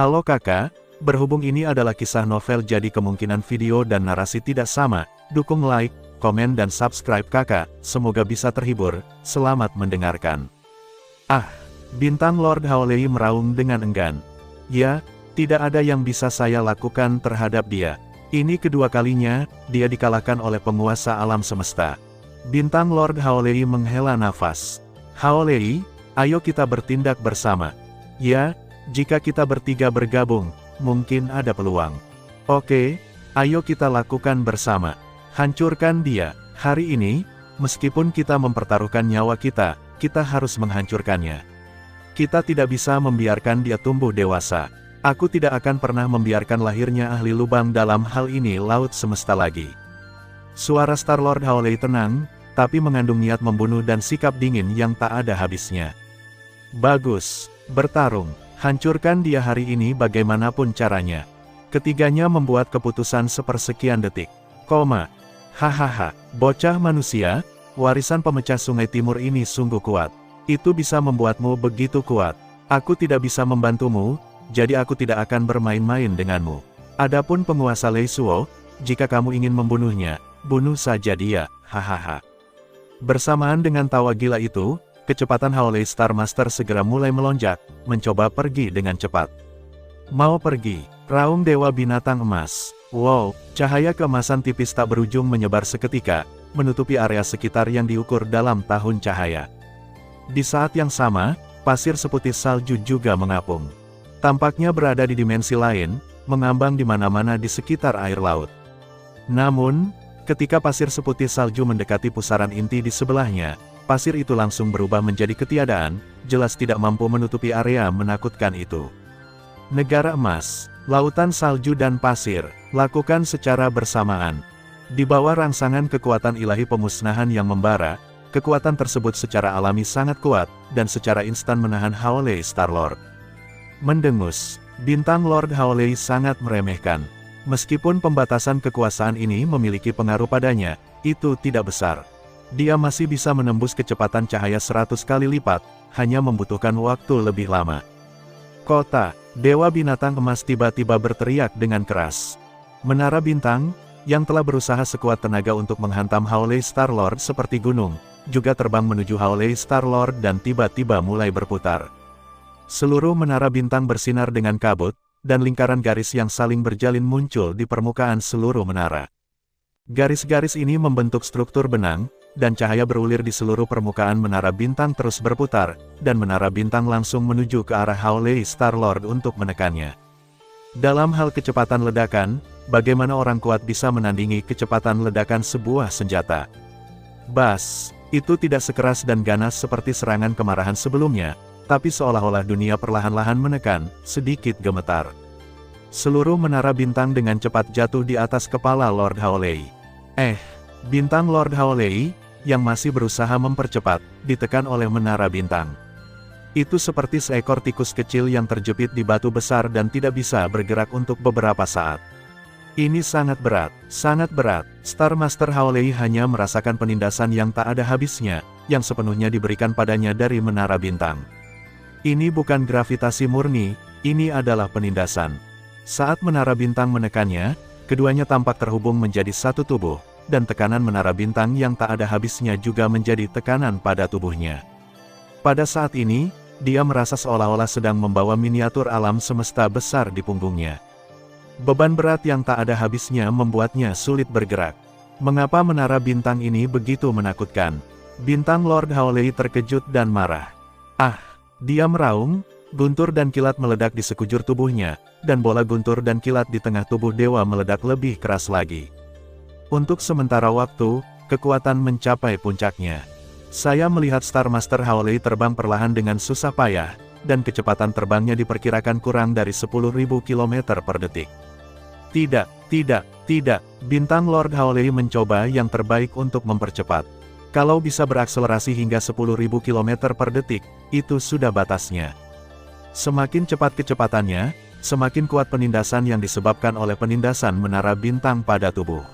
Halo kakak, berhubung ini adalah kisah novel jadi kemungkinan video dan narasi tidak sama, dukung like, komen dan subscribe kakak, semoga bisa terhibur, selamat mendengarkan. Ah, bintang Lord Howley meraung dengan enggan. Ya, tidak ada yang bisa saya lakukan terhadap dia. Ini kedua kalinya, dia dikalahkan oleh penguasa alam semesta. Bintang Lord Howley menghela nafas. Howley, ayo kita bertindak bersama. Ya, jika kita bertiga bergabung, mungkin ada peluang. Oke, ayo kita lakukan bersama. Hancurkan dia. Hari ini, meskipun kita mempertaruhkan nyawa kita harus menghancurkannya. Kita tidak bisa membiarkan dia tumbuh dewasa. Aku tidak akan pernah membiarkan lahirnya ahli lubang dalam hal ini laut semesta lagi. Suara Star-Lord Howley tenang, tapi mengandung niat membunuh dan sikap dingin yang tak ada habisnya. Bagus, bertarung. Hancurkan dia hari ini bagaimanapun caranya. Ketiganya membuat keputusan sepersekian detik. Hahaha, bocah manusia, warisan pemecah sungai timur ini sungguh kuat. Itu bisa membuatmu begitu kuat. Aku tidak bisa membantumu, jadi aku tidak akan bermain-main denganmu. Adapun penguasa Lei Suo, jika kamu ingin membunuhnya, bunuh saja dia, hahaha. Bersamaan dengan tawa gila itu, kecepatan Howley Star Master segera mulai melonjak, mencoba pergi dengan cepat. Mau pergi, raung Dewa Binatang Emas. Wow, cahaya keemasan tipis tak berujung menyebar seketika, menutupi area sekitar yang diukur dalam tahun cahaya. Di saat yang sama, pasir seputih salju juga mengapung. Tampaknya berada di dimensi lain, mengambang di mana-mana di sekitar air laut. Namun, ketika pasir seputih salju mendekati pusaran inti di sebelahnya, pasir itu langsung berubah menjadi ketiadaan, jelas tidak mampu menutupi area menakutkan itu. Negara emas, lautan salju dan pasir, lakukan secara bersamaan. Di bawah rangsangan kekuatan ilahi pemusnahan yang membara, kekuatan tersebut secara alami sangat kuat, dan secara instan menahan Howley Star-Lord. Mendengus, bintang Lord Howley sangat meremehkan. Meskipun pembatasan kekuasaan ini memiliki pengaruh padanya, itu tidak besar. Dia masih bisa menembus kecepatan cahaya 100 kali lipat, hanya membutuhkan waktu lebih lama. Kota, Dewa Binatang Emas tiba-tiba berteriak dengan keras. Menara bintang, yang telah berusaha sekuat tenaga untuk menghantam Howley Star-Lord seperti gunung, juga terbang menuju Howley Star-Lord dan tiba-tiba mulai berputar. Seluruh menara bintang bersinar dengan kabut, dan lingkaran garis yang saling berjalin muncul di permukaan seluruh menara. Garis-garis ini membentuk struktur benang, dan cahaya berulir di seluruh permukaan menara bintang terus berputar, dan menara bintang langsung menuju ke arah Howley Star-Lord untuk menekannya. Dalam hal kecepatan ledakan, bagaimana orang kuat bisa menandingi kecepatan ledakan sebuah senjata? Bas, itu tidak sekeras dan ganas seperti serangan kemarahan sebelumnya, tapi seolah-olah dunia perlahan-lahan menekan, sedikit gemetar. Seluruh menara bintang dengan cepat jatuh di atas kepala Lord Howley. Bintang Lord Howley, yang masih berusaha mempercepat, ditekan oleh menara bintang. Itu seperti seekor tikus kecil yang terjepit di batu besar dan tidak bisa bergerak untuk beberapa saat. Ini sangat berat, sangat berat. Star Master Howley hanya merasakan penindasan yang tak ada habisnya, yang sepenuhnya diberikan padanya dari menara bintang. Ini bukan gravitasi murni, ini adalah penindasan. Saat menara bintang menekannya, keduanya tampak terhubung menjadi satu tubuh, dan tekanan menara bintang yang tak ada habisnya juga menjadi tekanan pada tubuhnya. Pada saat ini, dia merasa seolah-olah sedang membawa miniatur alam semesta besar di punggungnya. Beban berat yang tak ada habisnya membuatnya sulit bergerak. Mengapa menara bintang ini begitu menakutkan? Bintang Lord Howley terkejut dan marah. Dia meraung, guntur dan kilat meledak di sekujur tubuhnya, dan bola guntur dan kilat di tengah tubuh dewa meledak lebih keras lagi. Untuk sementara waktu, kekuatan mencapai puncaknya. Saya melihat Star Master Howley terbang perlahan dengan susah payah, dan kecepatan terbangnya diperkirakan kurang dari 10.000 km per detik. Tidak, bintang Lord Howley mencoba yang terbaik untuk mempercepat. Kalau bisa berakselerasi hingga 10.000 km per detik, itu sudah batasnya. Semakin cepat kecepatannya, semakin kuat penindasan yang disebabkan oleh penindasan menara bintang pada tubuh.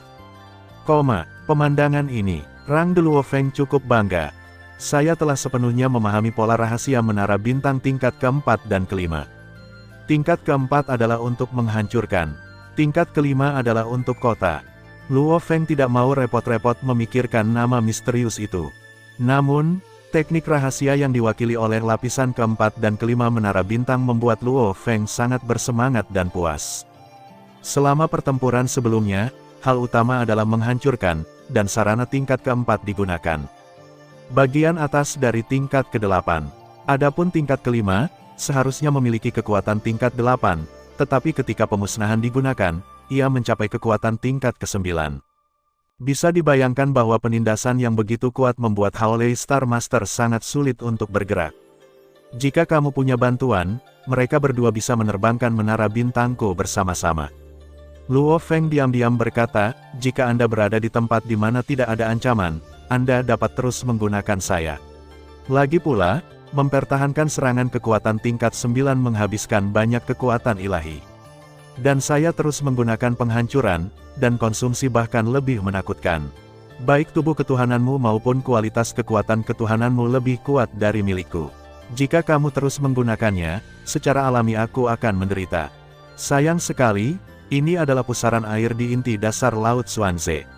Pemandangan ini, Rang de Luofeng cukup bangga. Saya telah sepenuhnya memahami pola rahasia menara bintang tingkat keempat dan kelima. Tingkat keempat adalah untuk menghancurkan. Tingkat kelima adalah untuk kota. Luo Feng tidak mau repot-repot memikirkan nama misterius itu. Namun, teknik rahasia yang diwakili oleh lapisan keempat dan kelima menara bintang membuat Luo Feng sangat bersemangat dan puas. Selama pertempuran sebelumnya, hal utama adalah menghancurkan, dan sarana tingkat keempat digunakan. Bagian atas dari tingkat ke-8. Adapun tingkat kelima, seharusnya memiliki kekuatan tingkat 8, tetapi ketika pemusnahan digunakan, ia mencapai kekuatan tingkat ke-9. Bisa dibayangkan bahwa penindasan yang begitu kuat membuat Haolei Star Master sangat sulit untuk bergerak. Jika kamu punya bantuan, mereka berdua bisa menerbangkan menara bintangku bersama-sama. Luo Feng diam-diam berkata, jika Anda berada di tempat di mana tidak ada ancaman, Anda dapat terus menggunakan saya. Lagi pula, mempertahankan serangan kekuatan tingkat 9 menghabiskan banyak kekuatan ilahi. Dan saya terus menggunakan penghancuran, dan konsumsi bahkan lebih menakutkan. Baik tubuh ketuhananmu maupun kualitas kekuatan ketuhananmu lebih kuat dari milikku. Jika kamu terus menggunakannya, secara alami aku akan menderita. Sayang sekali, ini adalah pusaran air di inti dasar Laut Xuanze.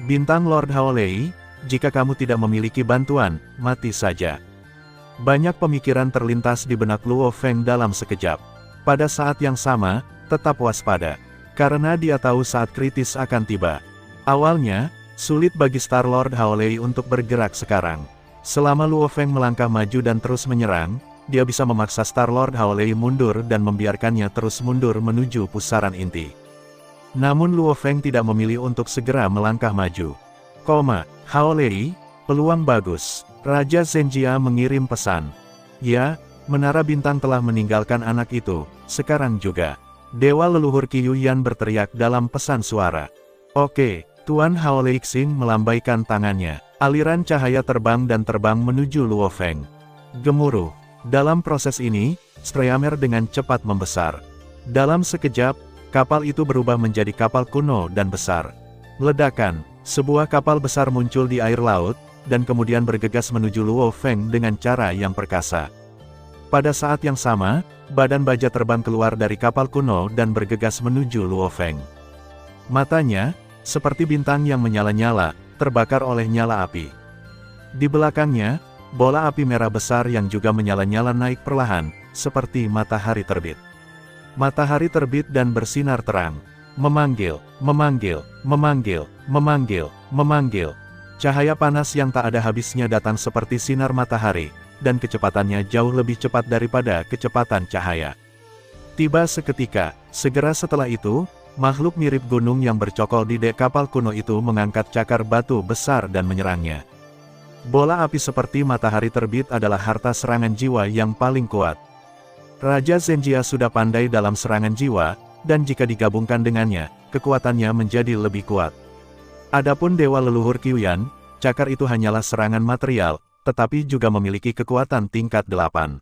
Bintang Lord Haolei, jika kamu tidak memiliki bantuan, mati saja. Banyak pemikiran terlintas di benak Luo Feng dalam sekejap. Pada saat yang sama, tetap waspada. Karena dia tahu saat kritis akan tiba. Awalnya, sulit bagi Star Lord Haolei untuk bergerak sekarang. Selama Luo Feng melangkah maju dan terus menyerang, dia bisa memaksa Star Lord Haolei mundur dan membiarkannya terus mundur menuju pusaran inti. Namun Luo Feng tidak memilih untuk segera melangkah maju. Haolei, peluang bagus. Raja Zhenjia mengirim pesan. Ya, menara bintang telah meninggalkan anak itu, sekarang juga. Dewa leluhur Qiu Yan berteriak dalam pesan suara. Oke, Tuan Haolei Xing melambaikan tangannya. Aliran cahaya terbang dan terbang menuju Luo Feng. Gemuruh. Dalam proses ini, Streamer dengan cepat membesar. Dalam sekejap, kapal itu berubah menjadi kapal kuno dan besar. Ledakan, sebuah kapal besar muncul di air laut, dan kemudian bergegas menuju Luo Feng dengan cara yang perkasa. Pada saat yang sama, badan baja terbang keluar dari kapal kuno dan bergegas menuju Luo Feng. Matanya, seperti bintang yang menyala-nyala, terbakar oleh nyala api. Di belakangnya, bola api merah besar yang juga menyala-nyala naik perlahan, seperti matahari terbit. Matahari terbit dan bersinar terang. Memanggil, memanggil, memanggil, memanggil, memanggil. Cahaya panas yang tak ada habisnya datang seperti sinar matahari, dan kecepatannya jauh lebih cepat daripada kecepatan cahaya. Tiba seketika, segera setelah itu, makhluk mirip gunung yang bercokol di dek kapal kuno itu mengangkat cakar batu besar dan menyerangnya. Bola api seperti matahari terbit adalah harta serangan jiwa yang paling kuat. Raja Zhenjia sudah pandai dalam serangan jiwa, dan jika digabungkan dengannya, kekuatannya menjadi lebih kuat. Adapun Dewa Leluhur Qiu Yan, cakar itu hanyalah serangan material, tetapi juga memiliki kekuatan tingkat 8.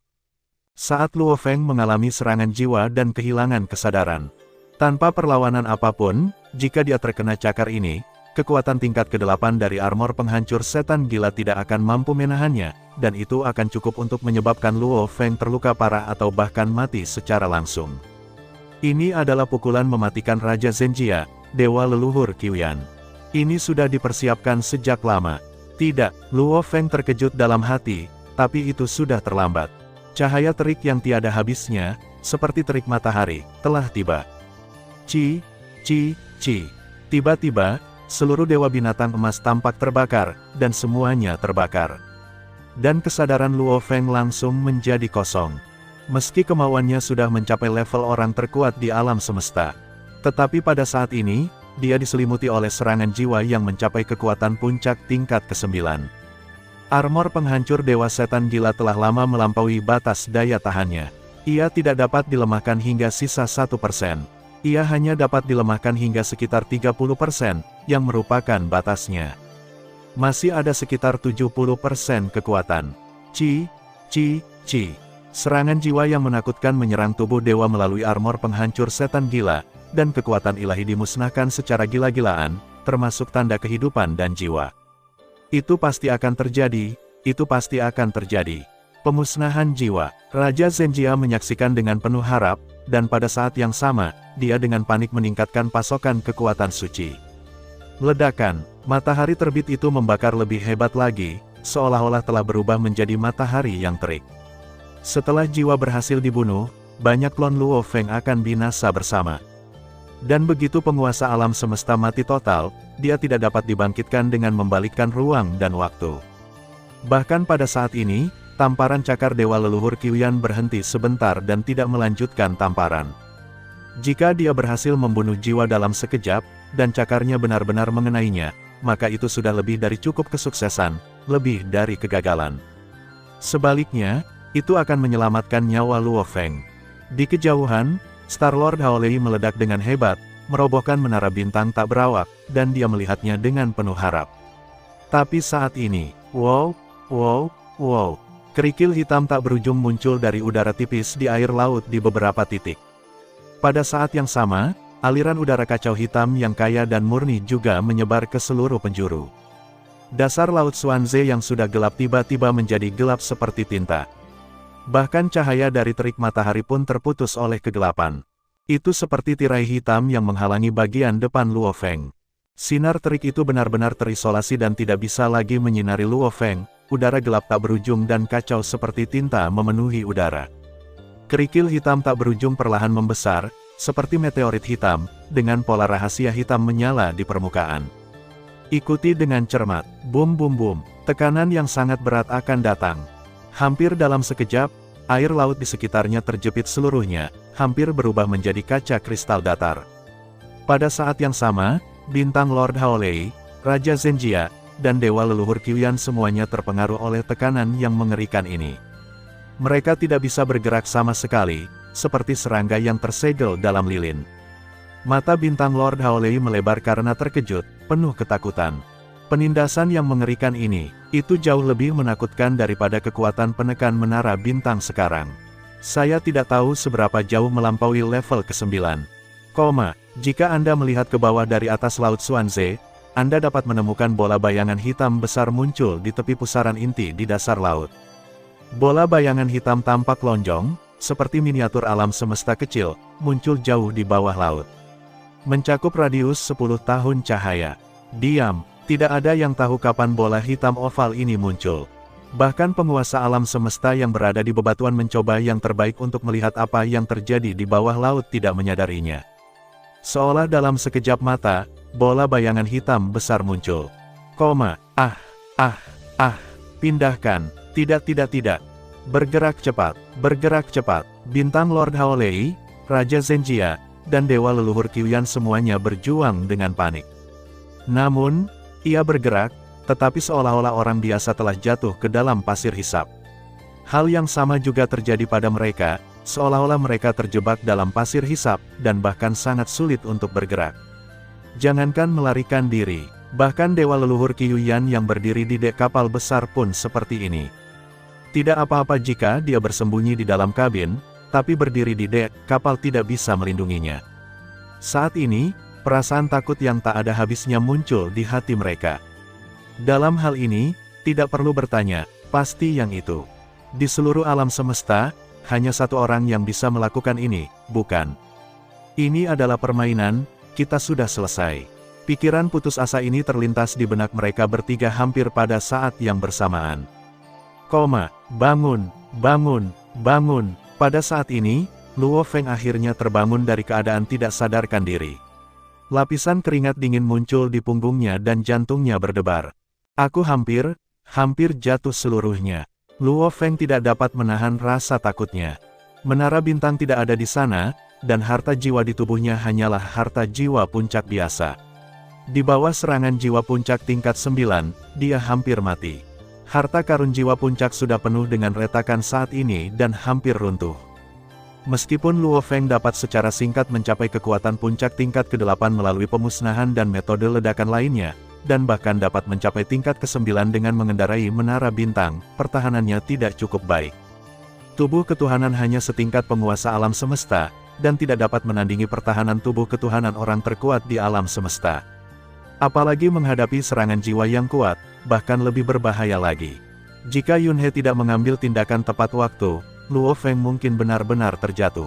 Saat Luo Feng mengalami serangan jiwa dan kehilangan kesadaran. Tanpa perlawanan apapun, jika dia terkena cakar ini, kekuatan tingkat ke-8 dari armor penghancur setan gila tidak akan mampu menahannya, dan itu akan cukup untuk menyebabkan Luo Feng terluka parah atau bahkan mati secara langsung. Ini adalah pukulan mematikan Raja Zhenjia, Dewa Leluhur Qiu Yan. Ini sudah dipersiapkan sejak lama. Tidak, Luo Feng terkejut dalam hati, tapi itu sudah terlambat. Cahaya terik yang tiada habisnya, seperti terik matahari, telah tiba. Ci. Tiba-tiba, seluruh dewa binatang emas tampak terbakar, dan semuanya terbakar. Dan kesadaran Luo Feng langsung menjadi kosong. Meski kemauannya sudah mencapai level orang terkuat di alam semesta. Tetapi pada saat ini, dia diselimuti oleh serangan jiwa yang mencapai kekuatan puncak tingkat ke-9. Armor penghancur Dewa Setan Gila telah lama melampaui batas daya tahannya. Ia tidak dapat dilemahkan hingga sisa 1%. Ia hanya dapat dilemahkan hingga sekitar 30%, yang merupakan batasnya. Masih ada sekitar 70% kekuatan. Ci. Serangan jiwa yang menakutkan menyerang tubuh dewa melalui armor penghancur setan gila, dan kekuatan ilahi dimusnahkan secara gila-gilaan, termasuk tanda kehidupan dan jiwa. Itu pasti akan terjadi, Pemusnahan jiwa. Raja Zhenjia menyaksikan dengan penuh harap, dan pada saat yang sama, dia dengan panik meningkatkan pasokan kekuatan suci. Ledakan, matahari terbit itu membakar lebih hebat lagi, seolah-olah telah berubah menjadi matahari yang terik. Setelah jiwa berhasil dibunuh, banyak klon Luo Feng akan binasa bersama. Dan begitu penguasa alam semesta mati total, dia tidak dapat dibangkitkan dengan membalikkan ruang dan waktu. Bahkan pada saat ini, tamparan cakar dewa leluhur Qiuyan berhenti sebentar dan tidak melanjutkan tamparan. Jika dia berhasil membunuh jiwa dalam sekejap, dan cakarnya benar-benar mengenainya, maka itu sudah lebih dari cukup kesuksesan, lebih dari kegagalan. Sebaliknya, itu akan menyelamatkan nyawa Luo Feng. Di kejauhan, Star-Lord Haolei meledak dengan hebat, merobohkan menara bintang tak berawak, dan dia melihatnya dengan penuh harap. Tapi saat ini, wow, kerikil hitam tak berujung muncul dari udara tipis di air laut di beberapa titik. Pada saat yang sama, aliran udara kacau hitam yang kaya dan murni juga menyebar ke seluruh penjuru. Dasar Laut Xuanze yang sudah gelap tiba-tiba menjadi gelap seperti tinta. Bahkan cahaya dari terik matahari pun terputus oleh kegelapan. Itu seperti tirai hitam yang menghalangi bagian depan Luo Feng. Sinar terik itu benar-benar terisolasi dan tidak bisa lagi menyinari Luo Feng. Udara gelap tak berujung dan kacau seperti tinta memenuhi udara. Kerikil hitam tak berujung perlahan membesar, seperti meteorit hitam, dengan pola rahasia hitam menyala di permukaan. Ikuti dengan cermat, bum bum bum, tekanan yang sangat berat akan datang. Hampir dalam sekejap, air laut di sekitarnya terjepit seluruhnya, hampir berubah menjadi kaca kristal datar. Pada saat yang sama, bintang Lord Haolei, Raja Zenjia, dan Dewa Leluhur Qiuyan semuanya terpengaruh oleh tekanan yang mengerikan ini. Mereka tidak bisa bergerak sama sekali, seperti serangga yang tersegel dalam lilin. Mata bintang Lord Haolei melebar karena terkejut, penuh ketakutan. Penindasan yang mengerikan ini, itu jauh lebih menakutkan daripada kekuatan penekan menara bintang sekarang. Saya tidak tahu seberapa jauh melampaui level ke-9. Jika Anda melihat ke bawah dari atas Laut Xuanze, Anda dapat menemukan bola bayangan hitam besar muncul di tepi pusaran inti di dasar laut. Bola bayangan hitam tampak lonjong, seperti miniatur alam semesta kecil, muncul jauh di bawah laut. Mencakup radius 10 tahun cahaya. Diam, tidak ada yang tahu kapan bola hitam oval ini muncul. Bahkan penguasa alam semesta yang berada di bebatuan mencoba yang terbaik untuk melihat apa yang terjadi di bawah laut tidak menyadarinya. Seolah dalam sekejap mata, bola bayangan hitam besar muncul. Pindahkan, tidak. Bergerak cepat. Bintang Lord Haolei, Raja Zenjia, dan Dewa Leluhur Qiuyan semuanya berjuang dengan panik. Namun, ia bergerak, tetapi seolah-olah orang biasa telah jatuh ke dalam pasir hisap. Hal yang sama juga terjadi pada mereka, seolah-olah mereka terjebak dalam pasir hisap, dan bahkan sangat sulit untuk bergerak. Jangankan melarikan diri, bahkan Dewa Leluhur Qiuyan yang berdiri di dek kapal besar pun seperti ini. Tidak apa-apa jika dia bersembunyi di dalam kabin, tapi berdiri di dek kapal tidak bisa melindunginya. Saat ini, perasaan takut yang tak ada habisnya muncul di hati mereka. Dalam hal ini, tidak perlu bertanya, pasti yang itu. Di seluruh alam semesta, hanya satu orang yang bisa melakukan ini, bukan? Ini adalah permainan, kita sudah selesai. Pikiran putus asa ini terlintas di benak mereka bertiga hampir pada saat yang bersamaan. Bangun. Pada saat ini, Luo Feng akhirnya terbangun dari keadaan tidak sadarkan diri. Lapisan keringat dingin muncul di punggungnya dan jantungnya berdebar. Aku hampir jatuh seluruhnya. Luo Feng tidak dapat menahan rasa takutnya. Menara bintang tidak ada di sana, dan harta jiwa di tubuhnya hanyalah harta jiwa puncak biasa. Di bawah serangan jiwa puncak tingkat 9, dia hampir mati. Harta karun jiwa puncak sudah penuh dengan retakan saat ini dan hampir runtuh. Meskipun Luo Feng dapat secara singkat mencapai kekuatan puncak tingkat ke-8 melalui pemusnahan dan metode ledakan lainnya, dan bahkan dapat mencapai tingkat ke-9 dengan mengendarai menara bintang, pertahanannya tidak cukup baik. Tubuh ketuhanan hanya setingkat penguasa alam semesta, dan tidak dapat menandingi pertahanan tubuh ketuhanan orang terkuat di alam semesta. Apalagi menghadapi serangan jiwa yang kuat, bahkan lebih berbahaya lagi. Jika Yunhe tidak mengambil tindakan tepat waktu, Luo Feng mungkin benar-benar terjatuh.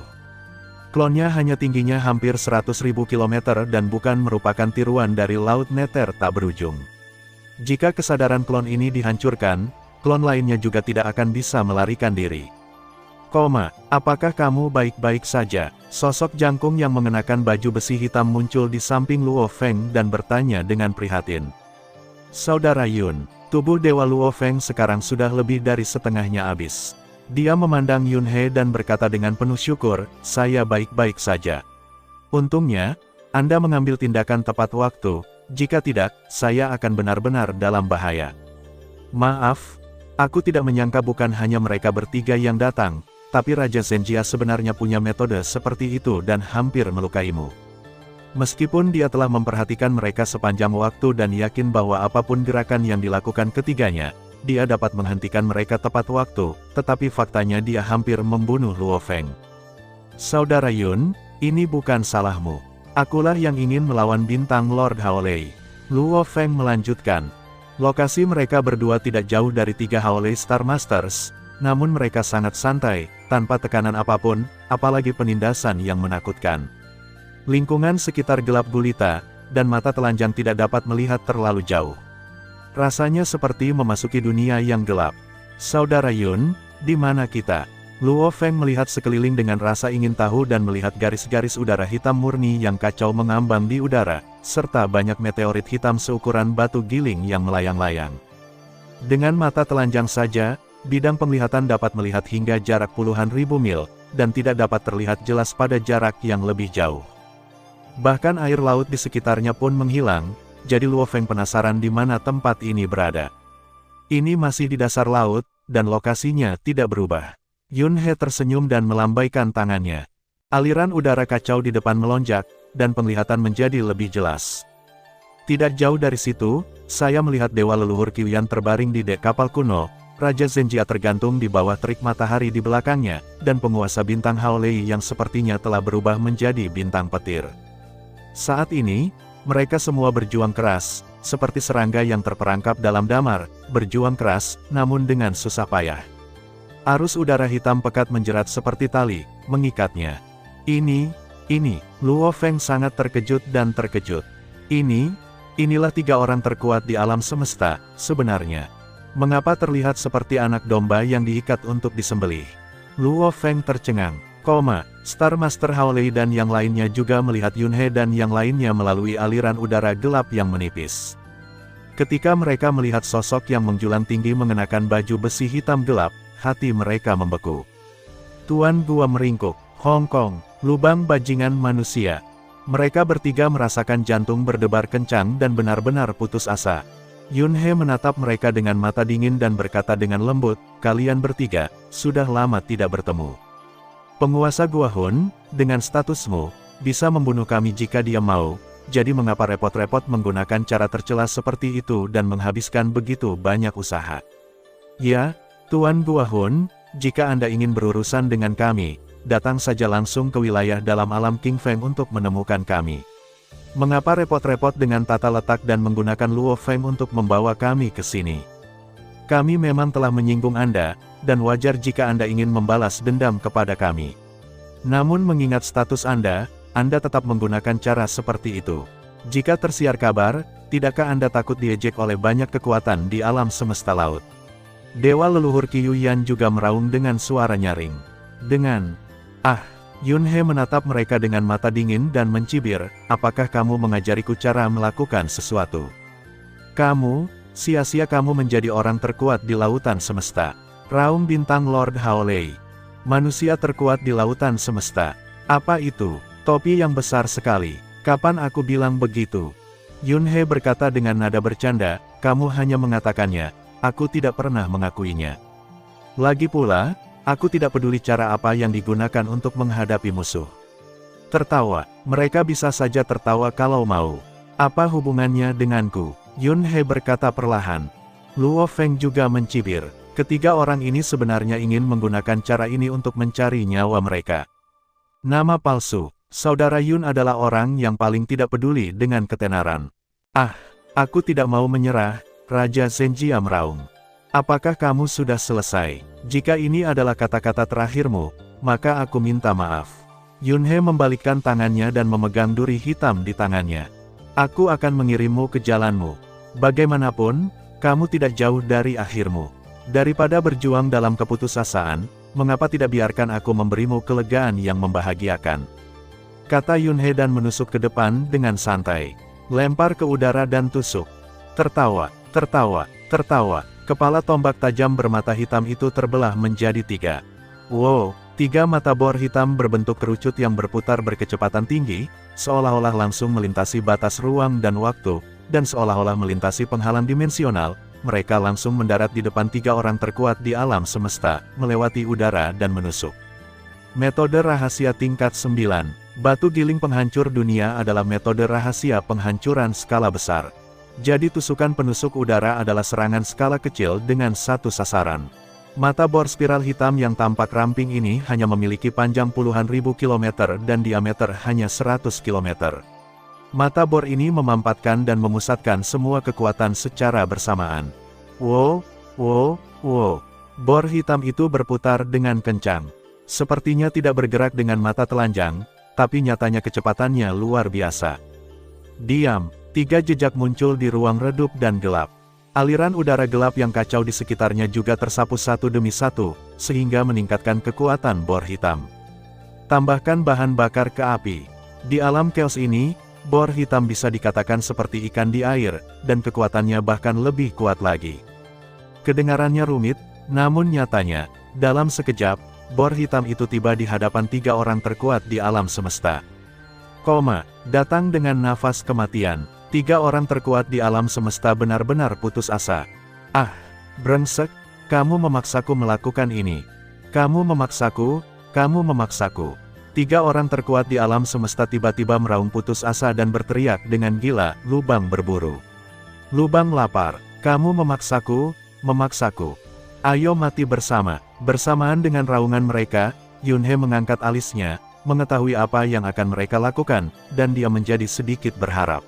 Klonnya hanya tingginya hampir 100.000 km dan bukan merupakan tiruan dari Laut Nether tak berujung. Jika kesadaran klon ini dihancurkan, klon lainnya juga tidak akan bisa melarikan diri. Apakah kamu baik-baik saja? Sosok jangkung yang mengenakan baju besi hitam muncul di samping Luo Feng dan bertanya dengan prihatin. Saudara Yun, tubuh Dewa Luo Feng sekarang sudah lebih dari setengahnya habis. Dia memandang Yun He dan berkata dengan penuh syukur, saya baik-baik saja. Untungnya, Anda mengambil tindakan tepat waktu, jika tidak, saya akan benar-benar dalam bahaya. Maaf, aku tidak menyangka bukan hanya mereka bertiga yang datang, tapi Raja Zenjia sebenarnya punya metode seperti itu dan hampir melukaimu. Meskipun dia telah memperhatikan mereka sepanjang waktu dan yakin bahwa apapun gerakan yang dilakukan ketiganya, dia dapat menghentikan mereka tepat waktu, tetapi faktanya dia hampir membunuh Luo Feng. Saudara Yun, ini bukan salahmu. Akulah yang ingin melawan bintang Lord Haolei. Luo Feng melanjutkan. Lokasi mereka berdua tidak jauh dari 3 Haolei Star Masters, namun mereka sangat santai, tanpa tekanan apapun, apalagi penindasan yang menakutkan. Lingkungan sekitar gelap gulita, dan mata telanjang tidak dapat melihat terlalu jauh. Rasanya seperti memasuki dunia yang gelap. Saudara Yun, di mana kita? Luo Feng melihat sekeliling dengan rasa ingin tahu dan melihat garis-garis udara hitam murni yang kacau mengambang di udara, serta banyak meteorit hitam seukuran batu giling yang melayang-layang. Dengan mata telanjang saja, bidang penglihatan dapat melihat hingga jarak puluhan ribu mil, dan tidak dapat terlihat jelas pada jarak yang lebih jauh. Bahkan air laut di sekitarnya pun menghilang, jadi Luo Feng penasaran di mana tempat ini berada. Ini masih di dasar laut, dan lokasinya tidak berubah. Yun He tersenyum dan melambaikan tangannya. Aliran udara kacau di depan melonjak, dan penglihatan menjadi lebih jelas. Tidak jauh dari situ, saya melihat dewa leluhur Qiuyan terbaring di dek kapal kuno, Raja Zenjia tergantung di bawah terik matahari di belakangnya, dan penguasa bintang Haolei yang sepertinya telah berubah menjadi bintang petir. Saat ini, mereka semua berjuang keras, seperti serangga yang terperangkap dalam damar, berjuang keras, namun dengan susah payah. Arus udara hitam pekat menjerat seperti tali, mengikatnya. Luo Feng sangat terkejut dan terkejut. Inilah 3 orang terkuat di alam semesta, sebenarnya. Mengapa terlihat seperti anak domba yang diikat untuk disembelih? Luo Feng tercengang. Star Master Haolei dan yang lainnya juga melihat Yun He dan yang lainnya melalui aliran udara gelap yang menipis. Ketika mereka melihat sosok yang menjulang tinggi mengenakan baju besi hitam gelap, hati mereka membeku. Tuan Gua meringkuk, Hong Kong, lubang bajingan manusia. Mereka bertiga merasakan jantung berdebar kencang dan benar-benar putus asa. Yun He menatap mereka dengan mata dingin dan berkata dengan lembut, kalian bertiga, sudah lama tidak bertemu. Penguasa Gua Hun, dengan statusmu, bisa membunuh kami jika dia mau, jadi mengapa repot-repot menggunakan cara tercela seperti itu dan menghabiskan begitu banyak usaha? Ya, Tuan Gua Hun, jika Anda ingin berurusan dengan kami, datang saja langsung ke wilayah dalam alam King Feng untuk menemukan kami. Mengapa repot-repot dengan tata letak dan menggunakan Luo Feng untuk membawa kami ke sini? Kami memang telah menyinggung Anda, dan wajar jika Anda ingin membalas dendam kepada kami. Namun mengingat status Anda tetap menggunakan cara seperti itu. Jika tersiar kabar, tidakkah Anda takut diejek oleh banyak kekuatan di alam semesta laut? Dewa leluhur Qiuyan juga meraung dengan suara nyaring. Yun He menatap mereka dengan mata dingin dan mencibir, apakah kamu mengajariku cara melakukan sesuatu? Sia-sia kamu menjadi orang terkuat di lautan semesta. Raung bintang Lord Haolei. Manusia terkuat di lautan semesta. Apa itu? Topi yang besar sekali. Kapan aku bilang begitu? Yun He berkata dengan nada bercanda, kamu hanya mengatakannya, aku tidak pernah mengakuinya. Lagi pula, aku tidak peduli cara apa yang digunakan untuk menghadapi musuh. Tertawa, mereka bisa saja tertawa kalau mau. Apa hubungannya denganku? Yun He berkata perlahan. Luo Feng juga mencibir. Ketiga orang ini sebenarnya ingin menggunakan cara ini untuk mencari nyawa mereka. Nama palsu, Saudara Yun adalah orang yang paling tidak peduli dengan ketenaran. Aku tidak mau menyerah, Raja Zenjia meraung. Apakah kamu sudah selesai? Jika ini adalah kata-kata terakhirmu, maka aku minta maaf. Yunhe membalikkan tangannya dan memegang duri hitam di tangannya. Aku akan mengirimmu ke jalanmu. Bagaimanapun, kamu tidak jauh dari akhirmu. Daripada berjuang dalam keputusasaan, mengapa tidak biarkan aku memberimu kelegaan yang membahagiakan? Kata Yunhe dan menusuk ke depan dengan santai. Lempar ke udara dan tusuk. Tertawa, tertawa, tertawa. Kepala tombak tajam bermata hitam itu terbelah menjadi 3. Wow, 3 mata bor hitam berbentuk kerucut yang berputar berkecepatan tinggi, seolah-olah langsung melintasi batas ruang dan waktu, dan seolah-olah melintasi penghalang dimensional. Mereka langsung mendarat di depan 3 orang terkuat di alam semesta, melewati udara dan menusuk. Metode rahasia tingkat 9. Batu giling penghancur dunia adalah metode rahasia penghancuran skala besar. Jadi tusukan penusuk udara adalah serangan skala kecil dengan satu sasaran. Mata bor spiral hitam yang tampak ramping ini hanya memiliki panjang puluhan ribu kilometer dan diameter hanya 100 kilometer. Mata bor ini memampatkan dan memusatkan semua kekuatan secara bersamaan. Wow, wow, wow. Bor hitam itu berputar dengan kencang. Sepertinya tidak bergerak dengan mata telanjang, tapi nyatanya kecepatannya luar biasa. Diam, 3 jejak muncul di ruang redup dan gelap. Aliran udara gelap yang kacau di sekitarnya juga tersapu satu demi satu, sehingga meningkatkan kekuatan bor hitam. Tambahkan bahan bakar ke api. Di alam chaos ini, bor hitam bisa dikatakan seperti ikan di air, dan kekuatannya bahkan lebih kuat lagi. Kedengarannya rumit, namun nyatanya, dalam sekejap, bor hitam itu tiba di hadapan 3 orang terkuat di alam semesta. Datang dengan nafas kematian. 3 orang terkuat di alam semesta benar-benar putus asa. Ah, brengsek, kamu memaksaku melakukan ini. Kamu memaksaku, kamu memaksaku. 3 orang terkuat di alam semesta tiba-tiba meraung putus asa dan berteriak dengan gila, lubang berburu. Lubang lapar, kamu memaksaku, memaksaku. Ayo mati bersama. Bersamaan dengan raungan mereka, Yunhe mengangkat alisnya, mengetahui apa yang akan mereka lakukan, dan dia menjadi sedikit berharap.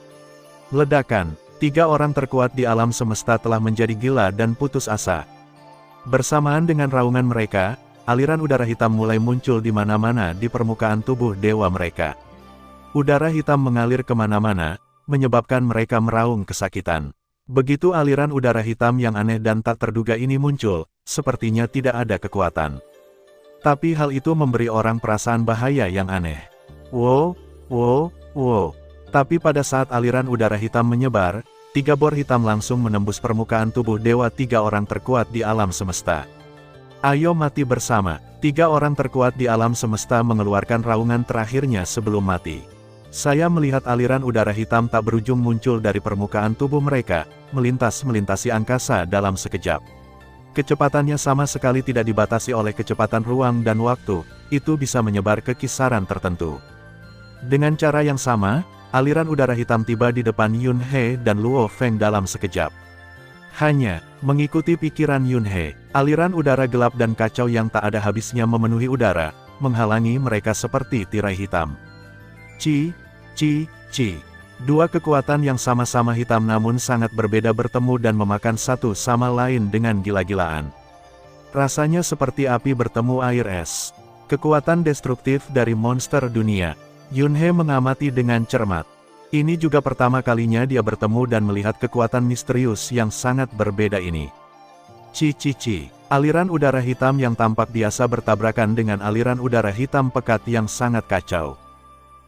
Ledakan, 3 orang terkuat di alam semesta telah menjadi gila dan putus asa. Bersamaan dengan raungan mereka, aliran udara hitam mulai muncul di mana-mana di permukaan tubuh dewa mereka. Udara hitam mengalir kemana-mana, menyebabkan mereka meraung kesakitan. Begitu aliran udara hitam yang aneh dan tak terduga ini muncul, sepertinya tidak ada kekuatan. Tapi hal itu memberi orang perasaan bahaya yang aneh. Wow, wow, wow. Tapi pada saat aliran udara hitam menyebar, 3 bor hitam langsung menembus permukaan tubuh dewa 3 orang terkuat di alam semesta. Ayo mati bersama. 3 orang terkuat di alam semesta mengeluarkan raungan terakhirnya sebelum mati. Saya melihat aliran udara hitam tak berujung muncul dari permukaan tubuh mereka, melintasi angkasa dalam sekejap. Kecepatannya sama sekali tidak dibatasi oleh kecepatan ruang dan waktu, itu bisa menyebar ke kisaran tertentu. Dengan cara yang sama, aliran udara hitam tiba di depan Yunhe dan Luo Feng dalam sekejap. Hanya, mengikuti pikiran Yunhe, aliran udara gelap dan kacau yang tak ada habisnya memenuhi udara, menghalangi mereka seperti tirai hitam. Ci. 2 kekuatan yang sama-sama hitam namun sangat berbeda bertemu dan memakan satu sama lain dengan gila-gilaan. Rasanya seperti api bertemu air es. Kekuatan destruktif dari monster dunia. Yunhe mengamati dengan cermat. Ini juga pertama kalinya dia bertemu dan melihat kekuatan misterius yang sangat berbeda ini. Aliran udara hitam yang tampak biasa bertabrakan dengan aliran udara hitam pekat yang sangat kacau.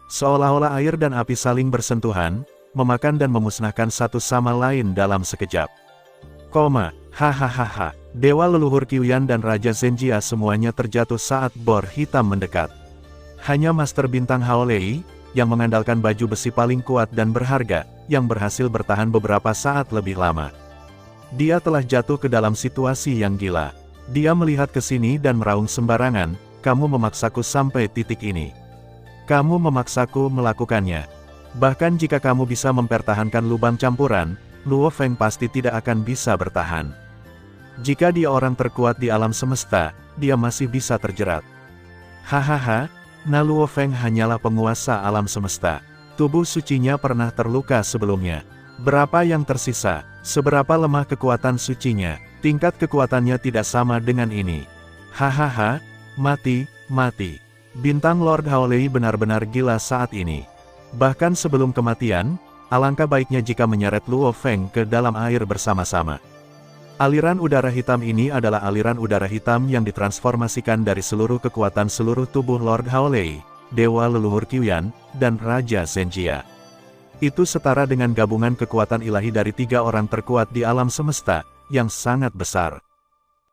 Seolah-olah air dan api saling bersentuhan, memakan dan memusnahkan satu sama lain dalam sekejap. Hahaha, dewa leluhur Qiuyan dan Raja Zenjia semuanya terjatuh saat bor hitam mendekat. Hanya Master Bintang Haolei, yang mengandalkan baju besi paling kuat dan berharga, yang berhasil bertahan beberapa saat lebih lama. Dia telah jatuh ke dalam situasi yang gila. Dia melihat ke sini dan meraung sembarangan, kamu memaksaku sampai titik ini. Kamu memaksaku melakukannya. Bahkan jika kamu bisa mempertahankan lubang campuran, Luo Feng pasti tidak akan bisa bertahan. Jika dia orang terkuat di alam semesta, dia masih bisa terjerat. Hahaha, Luo Feng hanyalah penguasa alam semesta. Tubuh sucinya pernah terluka sebelumnya. Berapa yang tersisa? Seberapa lemah kekuatan sucinya? Tingkat kekuatannya tidak sama dengan ini. Hahaha, mati. Bintang Lord Howley benar-benar gila saat ini. Bahkan sebelum kematian, alangkah baiknya jika menyeret Luo Feng ke dalam air bersama-sama. Aliran udara hitam ini adalah aliran udara hitam yang ditransformasikan dari seluruh kekuatan seluruh tubuh Lord Howley, Dewa Leluhur Qiuyan, dan Raja Zenjia. Itu setara dengan gabungan kekuatan ilahi dari 3 orang terkuat di alam semesta, yang sangat besar.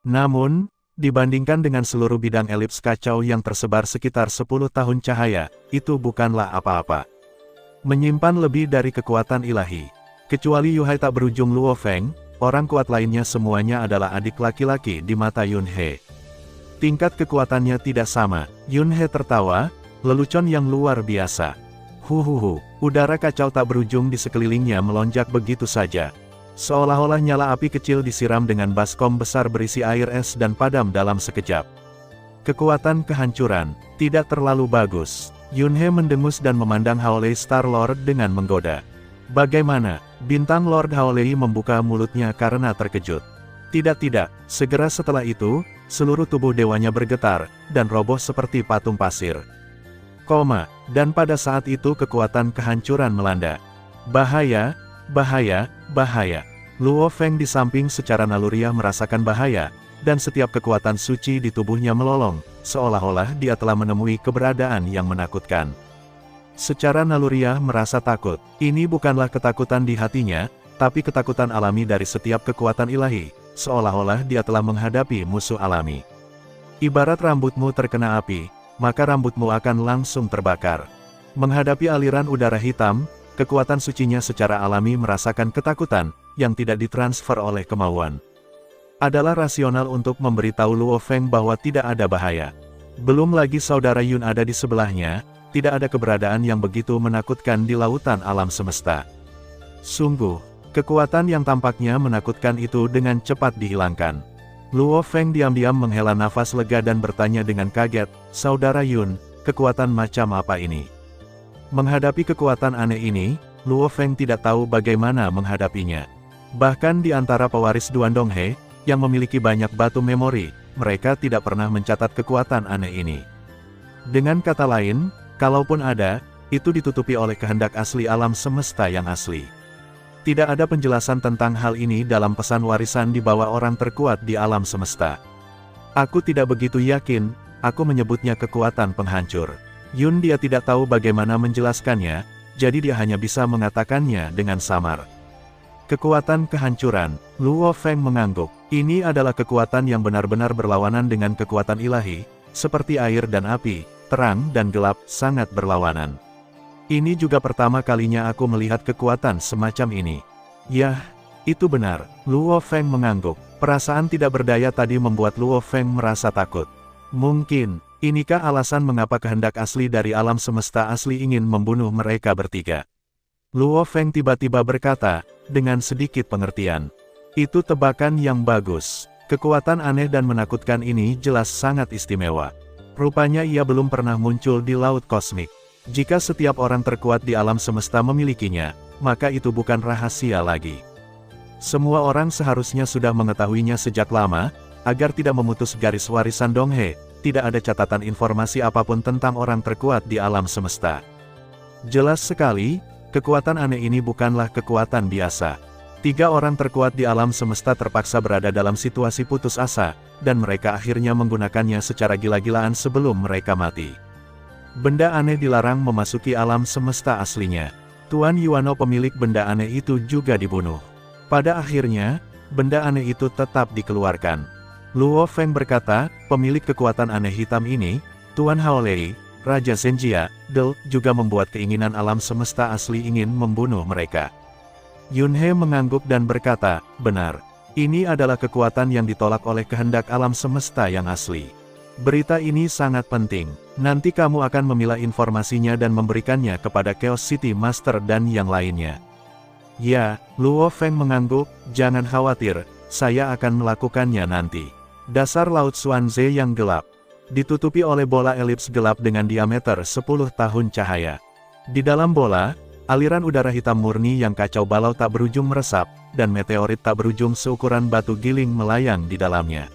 Namun, dibandingkan dengan seluruh bidang elips kacau yang tersebar sekitar 10 tahun cahaya, itu bukanlah apa-apa. Menyimpan lebih dari kekuatan ilahi. Kecuali Yuhai tak berujung Luo Feng, orang kuat lainnya semuanya adalah adik laki-laki di mata Yun He. Tingkat kekuatannya tidak sama. Yun He tertawa, lelucon yang luar biasa. Huhuhu, udara kacau tak berujung di sekelilingnya melonjak begitu saja. Seolah-olah nyala api kecil disiram dengan baskom besar berisi air es dan padam dalam sekejap. Kekuatan kehancuran, tidak terlalu bagus. Yun He mendengus dan memandang Howley Star Lord dengan menggoda. Bagaimana? Bintang Lord Howley membuka mulutnya karena terkejut. Tidak, segera setelah itu, seluruh tubuh dewanya bergetar, dan roboh seperti patung pasir. Dan pada saat itu kekuatan kehancuran melanda. Bahaya. Luo Feng di samping secara naluriah merasakan bahaya, dan setiap kekuatan suci di tubuhnya melolong, seolah-olah dia telah menemui keberadaan yang menakutkan. Secara naluriah merasa takut, ini bukanlah ketakutan di hatinya, tapi ketakutan alami dari setiap kekuatan ilahi, seolah-olah dia telah menghadapi musuh alami. Ibarat rambutmu terkena api, maka rambutmu akan langsung terbakar. Menghadapi aliran udara hitam, kekuatan sucinya secara alami merasakan ketakutan, yang tidak ditransfer oleh kemauan. Adalah rasional untuk memberitahu Luo Feng bahwa tidak ada bahaya. Belum lagi saudara Yun ada di sebelahnya, tidak ada keberadaan yang begitu menakutkan di lautan alam semesta. Sungguh, kekuatan yang tampaknya menakutkan itu dengan cepat dihilangkan. Luo Feng diam-diam menghela nafas lega dan bertanya dengan kaget, "Saudara Yun, kekuatan macam apa ini?" Menghadapi kekuatan aneh ini, Luo Feng tidak tahu bagaimana menghadapinya. Bahkan di antara pewaris Duan Donghe, yang memiliki banyak batu memori, mereka tidak pernah mencatat kekuatan aneh ini. Dengan kata lain, kalaupun ada, itu ditutupi oleh kehendak asli alam semesta yang asli. Tidak ada penjelasan tentang hal ini dalam pesan warisan di bawah orang terkuat di alam semesta. Aku tidak begitu yakin, aku menyebutnya kekuatan penghancur. Yun dia tidak tahu bagaimana menjelaskannya, jadi dia hanya bisa mengatakannya dengan samar. Kekuatan kehancuran, Luo Feng mengangguk. Ini adalah kekuatan yang benar-benar berlawanan dengan kekuatan ilahi, seperti air dan api, terang dan gelap, sangat berlawanan. Ini juga pertama kalinya aku melihat kekuatan semacam ini. Yah, itu benar, Luo Feng mengangguk. Perasaan tidak berdaya tadi membuat Luo Feng merasa takut. Mungkin, inikah alasan mengapa kehendak asli dari alam semesta asli ingin membunuh mereka bertiga? Luo Feng tiba-tiba berkata, dengan sedikit pengertian. Itu tebakan yang bagus. Kekuatan aneh dan menakutkan ini jelas sangat istimewa. Rupanya ia belum pernah muncul di laut kosmik. Jika setiap orang terkuat di alam semesta memilikinya, maka itu bukan rahasia lagi. Semua orang seharusnya sudah mengetahuinya sejak lama, agar tidak memutus garis warisan Donghe. Tidak ada catatan informasi apapun tentang orang terkuat di alam semesta. Jelas sekali, kekuatan aneh ini bukanlah kekuatan biasa. 3 orang terkuat di alam semesta terpaksa berada dalam situasi putus asa, dan mereka akhirnya menggunakannya secara gila-gilaan sebelum mereka mati. Benda aneh dilarang memasuki alam semesta aslinya. Tuan Yuano pemilik benda aneh itu juga dibunuh. Pada akhirnya, benda aneh itu tetap dikeluarkan. Luo Feng berkata, pemilik kekuatan aneh hitam ini, Tuan Howley, Raja Zenjia, juga membuat keinginan alam semesta asli ingin membunuh mereka. Yun He mengangguk dan berkata, benar. Ini adalah kekuatan yang ditolak oleh kehendak alam semesta yang asli. Berita ini sangat penting. Nanti kamu akan memilah informasinya dan memberikannya kepada Chaos City Master dan yang lainnya. Ya, Luo Feng mengangguk, jangan khawatir, saya akan melakukannya nanti. Dasar Laut Xuanze yang gelap. Ditutupi oleh bola elips gelap dengan diameter 10 tahun cahaya. Di dalam bola, aliran udara hitam murni yang kacau balau tak berujung meresap, dan meteorit tak berujung seukuran batu giling melayang di dalamnya.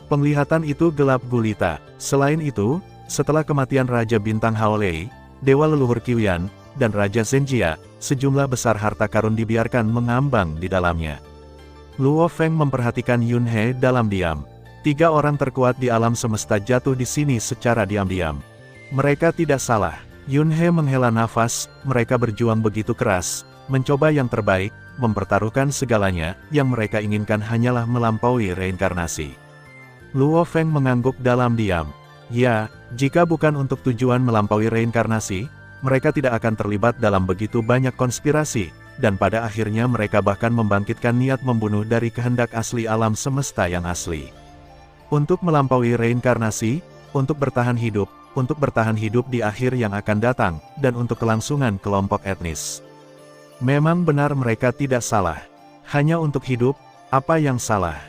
Penglihatan itu gelap gulita. Selain itu, Setelah kematian Raja Bintang Haolei, Dewa Leluhur Qiuyan, dan Raja Zenjia, sejumlah besar harta karun dibiarkan mengambang di dalamnya. Luo Feng memperhatikan Yun He dalam diam. 3 orang terkuat di alam semesta jatuh di sini secara diam-diam. Mereka tidak salah. Yun He menghela nafas, mereka berjuang begitu keras, mencoba yang terbaik, mempertaruhkan segalanya, yang mereka inginkan hanyalah melampaui reinkarnasi. Luo Feng mengangguk dalam diam. Ya, jika bukan untuk tujuan melampaui reinkarnasi, mereka tidak akan terlibat dalam begitu banyak konspirasi, dan pada akhirnya mereka bahkan membangkitkan niat membunuh dari kehendak asli alam semesta yang asli. Untuk melampaui reinkarnasi, untuk bertahan hidup di akhir yang akan datang, dan untuk kelangsungan kelompok etnis. Memang benar mereka tidak salah. Hanya untuk hidup, apa yang salah?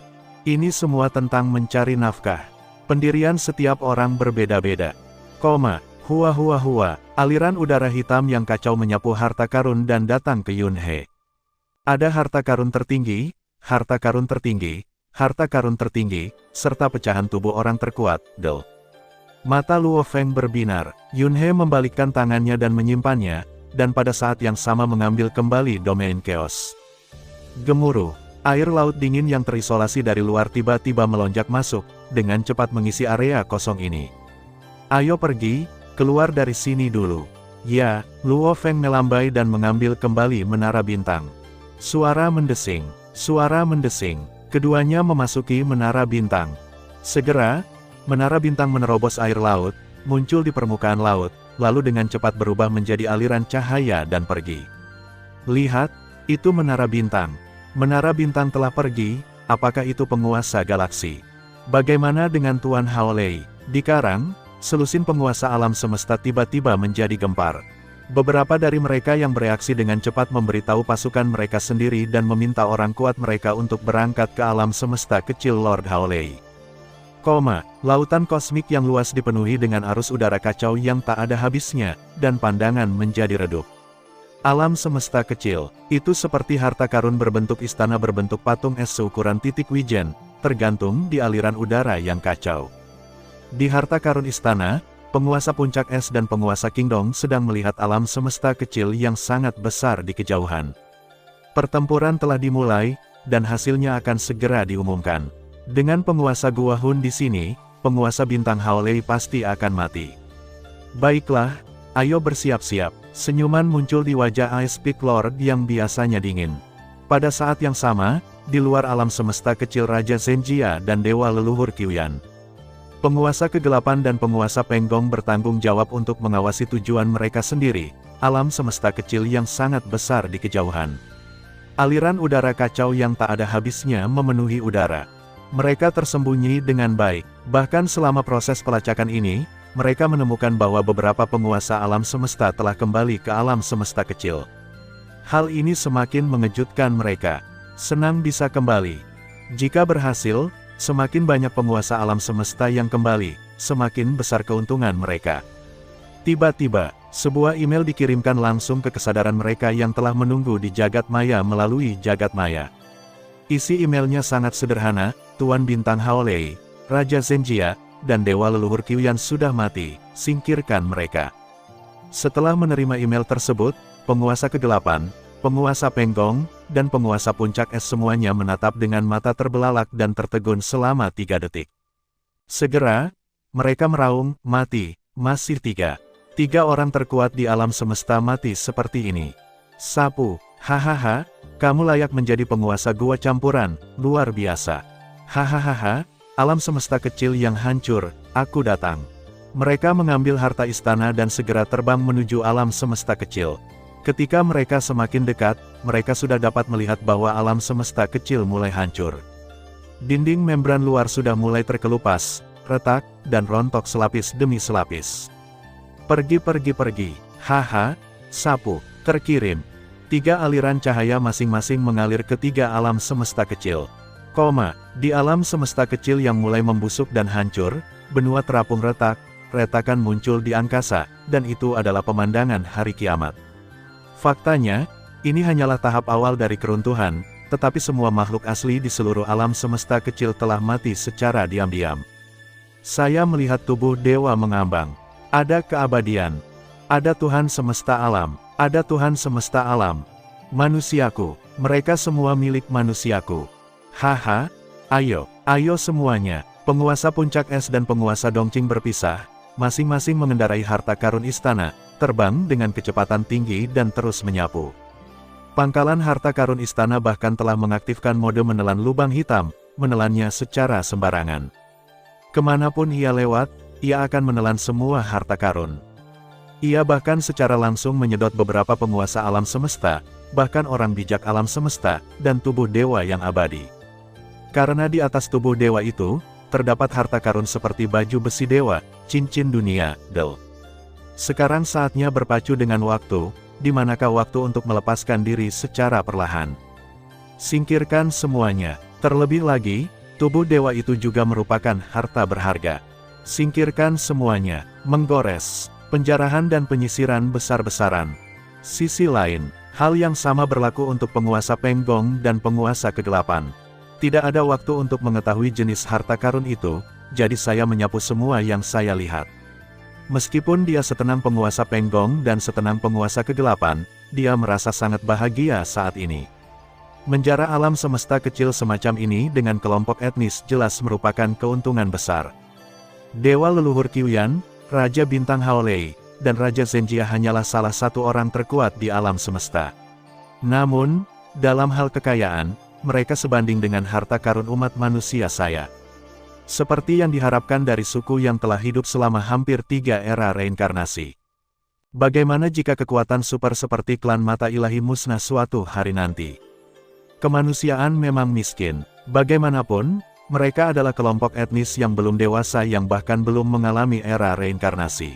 Ini semua tentang mencari nafkah. Pendirian setiap orang berbeda-beda. Hua, aliran udara hitam yang kacau menyapu harta karun dan datang ke Yun He. Ada harta karun tertinggi, harta karun tertinggi, harta karun tertinggi, serta pecahan tubuh orang terkuat, Del. Mata Luo Feng berbinar, Yun He membalikkan tangannya dan menyimpannya, dan pada saat yang sama mengambil kembali domain chaos. Gemuruh, air laut dingin yang terisolasi dari luar tiba-tiba melonjak masuk, dengan cepat mengisi area kosong ini. Ayo pergi, keluar dari sini dulu. Ya, Luo Feng melambai dan mengambil kembali menara bintang. Suara mendesing, keduanya memasuki menara bintang. Segera, menara bintang menerobos air laut, muncul di permukaan laut, lalu dengan cepat berubah menjadi aliran cahaya dan pergi. Lihat, itu menara bintang. Menara bintang telah pergi, apakah itu penguasa galaksi? Bagaimana dengan Tuan Haolei? Di Karang, selusin penguasa alam semesta tiba-tiba menjadi gempar. Beberapa dari mereka yang bereaksi dengan cepat memberitahu pasukan mereka sendiri dan meminta orang kuat mereka untuk berangkat ke alam semesta kecil Lord Haolei. Lautan kosmik yang luas dipenuhi dengan arus udara kacau yang tak ada habisnya, dan pandangan menjadi redup. Alam semesta kecil, itu seperti harta karun berbentuk istana berbentuk patung es seukuran titik wijen, tergantung di aliran udara yang kacau. Di harta karun istana, penguasa puncak es dan penguasa Kingdom sedang melihat alam semesta kecil yang sangat besar di kejauhan. Pertempuran telah dimulai, dan hasilnya akan segera diumumkan. Dengan penguasa Gua Hun di sini, penguasa bintang Haolei pasti akan mati. Baiklah, ayo bersiap-siap. Senyuman muncul di wajah Ice Peak Lord yang biasanya dingin. Pada saat yang sama, di luar alam semesta kecil Raja Zenjia dan Dewa Leluhur Qiuyan. Penguasa kegelapan dan penguasa Penggong bertanggung jawab untuk mengawasi tujuan mereka sendiri, alam semesta kecil yang sangat besar di kejauhan. Aliran udara kacau yang tak ada habisnya memenuhi udara. Mereka tersembunyi dengan baik, bahkan selama proses pelacakan ini, mereka menemukan bahwa beberapa penguasa alam semesta telah kembali ke alam semesta kecil. Hal ini semakin mengejutkan mereka. Senang bisa kembali. Jika berhasil, semakin banyak penguasa alam semesta yang kembali, semakin besar keuntungan mereka. Tiba-tiba, sebuah email dikirimkan langsung ke kesadaran mereka yang telah menunggu di jagat maya melalui jagat maya. Isi emailnya sangat sederhana, Tuan Bintang Haolei, Raja Zenjia, dan Dewa Leluhur Qiuyan sudah mati, singkirkan mereka. Setelah menerima email tersebut, penguasa kegelapan, penguasa Penggong, dan penguasa puncak es semuanya menatap dengan mata terbelalak dan tertegun selama 3 detik. Segera, mereka meraung, mati, masih 3 orang terkuat di alam semesta mati seperti ini. Sapu, hahaha, kamu layak menjadi penguasa gua campuran, luar biasa. Hahaha. Alam semesta kecil yang hancur, aku datang. Mereka mengambil harta istana dan segera terbang menuju alam semesta kecil. Ketika mereka semakin dekat, mereka sudah dapat melihat bahwa alam semesta kecil mulai hancur. Dinding membran luar sudah mulai terkelupas, retak, dan rontok selapis demi selapis. Pergi. Haha, sapu, terkirim. 3 aliran cahaya masing-masing mengalir ke 3 alam semesta kecil. Di alam semesta kecil yang mulai membusuk dan hancur, benua terapung retak, retakan muncul di angkasa, dan itu adalah pemandangan hari kiamat. Faktanya, ini hanyalah tahap awal dari keruntuhan, tetapi semua makhluk asli di seluruh alam semesta kecil telah mati secara diam-diam. Saya melihat tubuh dewa mengambang. Ada keabadian. Ada Tuhan semesta alam. Ada Tuhan semesta alam. Manusiaku. Mereka semua milik manusiaku. Haha. Ayo semuanya. Penguasa puncak es dan penguasa Dongqing berpisah. Masing-masing mengendarai harta karun istana, terbang dengan kecepatan tinggi dan terus menyapu. Pangkalan harta karun istana bahkan telah mengaktifkan mode menelan lubang hitam, menelannya secara sembarangan. Kemanapun ia lewat, ia akan menelan semua harta karun. Ia bahkan secara langsung menyedot beberapa penguasa alam semesta, bahkan orang bijak alam semesta, dan tubuh dewa yang abadi. Karena di atas tubuh dewa itu, terdapat harta karun seperti baju besi dewa, cincin dunia, del. Sekarang saatnya berpacu dengan waktu, di manakah waktu untuk melepaskan diri secara perlahan. Singkirkan semuanya, terlebih lagi, tubuh dewa itu juga merupakan harta berharga. Singkirkan semuanya, menggores, penjarahan dan penyisiran besar-besaran. Sisi lain, hal yang sama berlaku untuk penguasa Penggong dan penguasa kegelapan. Tidak ada waktu untuk mengetahui jenis harta karun itu, jadi saya menyapu semua yang saya lihat. Meskipun dia setenang penguasa Penggong dan setenang penguasa kegelapan, dia merasa sangat bahagia saat ini. Menjara alam semesta kecil semacam ini dengan kelompok etnis jelas merupakan keuntungan besar. Dewa leluhur Qiuyan, Raja Bintang Haolei, dan Raja Zenjia hanyalah salah satu orang terkuat di alam semesta. Namun, dalam hal kekayaan, mereka sebanding dengan harta karun umat manusia saya. Seperti yang diharapkan dari suku yang telah hidup selama hampir 3 era reinkarnasi. Bagaimana jika kekuatan super seperti klan mata ilahi musnah suatu hari nanti? Kemanusiaan memang miskin. Bagaimanapun, mereka adalah kelompok etnis yang belum dewasa yang bahkan belum mengalami era reinkarnasi.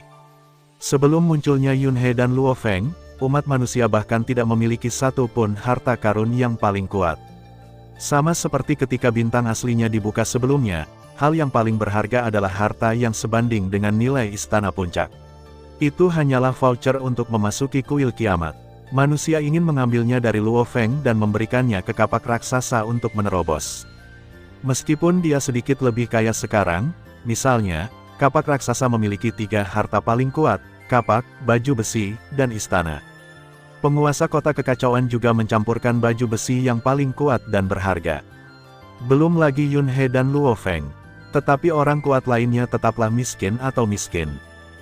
Sebelum munculnya Yunhe dan Luo Feng, umat manusia bahkan tidak memiliki satu pun harta karun yang paling kuat. Sama seperti ketika bintang aslinya dibuka sebelumnya, hal yang paling berharga adalah harta yang sebanding dengan nilai istana puncak. Itu hanyalah voucher untuk memasuki kuil kiamat. Manusia ingin mengambilnya dari Luo Feng dan memberikannya ke kapak raksasa untuk menerobos. Meskipun dia sedikit lebih kaya sekarang, misalnya, kapak raksasa memiliki 3 harta paling kuat, kapak, baju besi, dan istana. Penguasa kota kekacauan juga mencampurkan baju besi yang paling kuat dan berharga. Belum lagi Yunhe dan Luo Feng. Tetapi orang kuat lainnya tetaplah miskin atau miskin.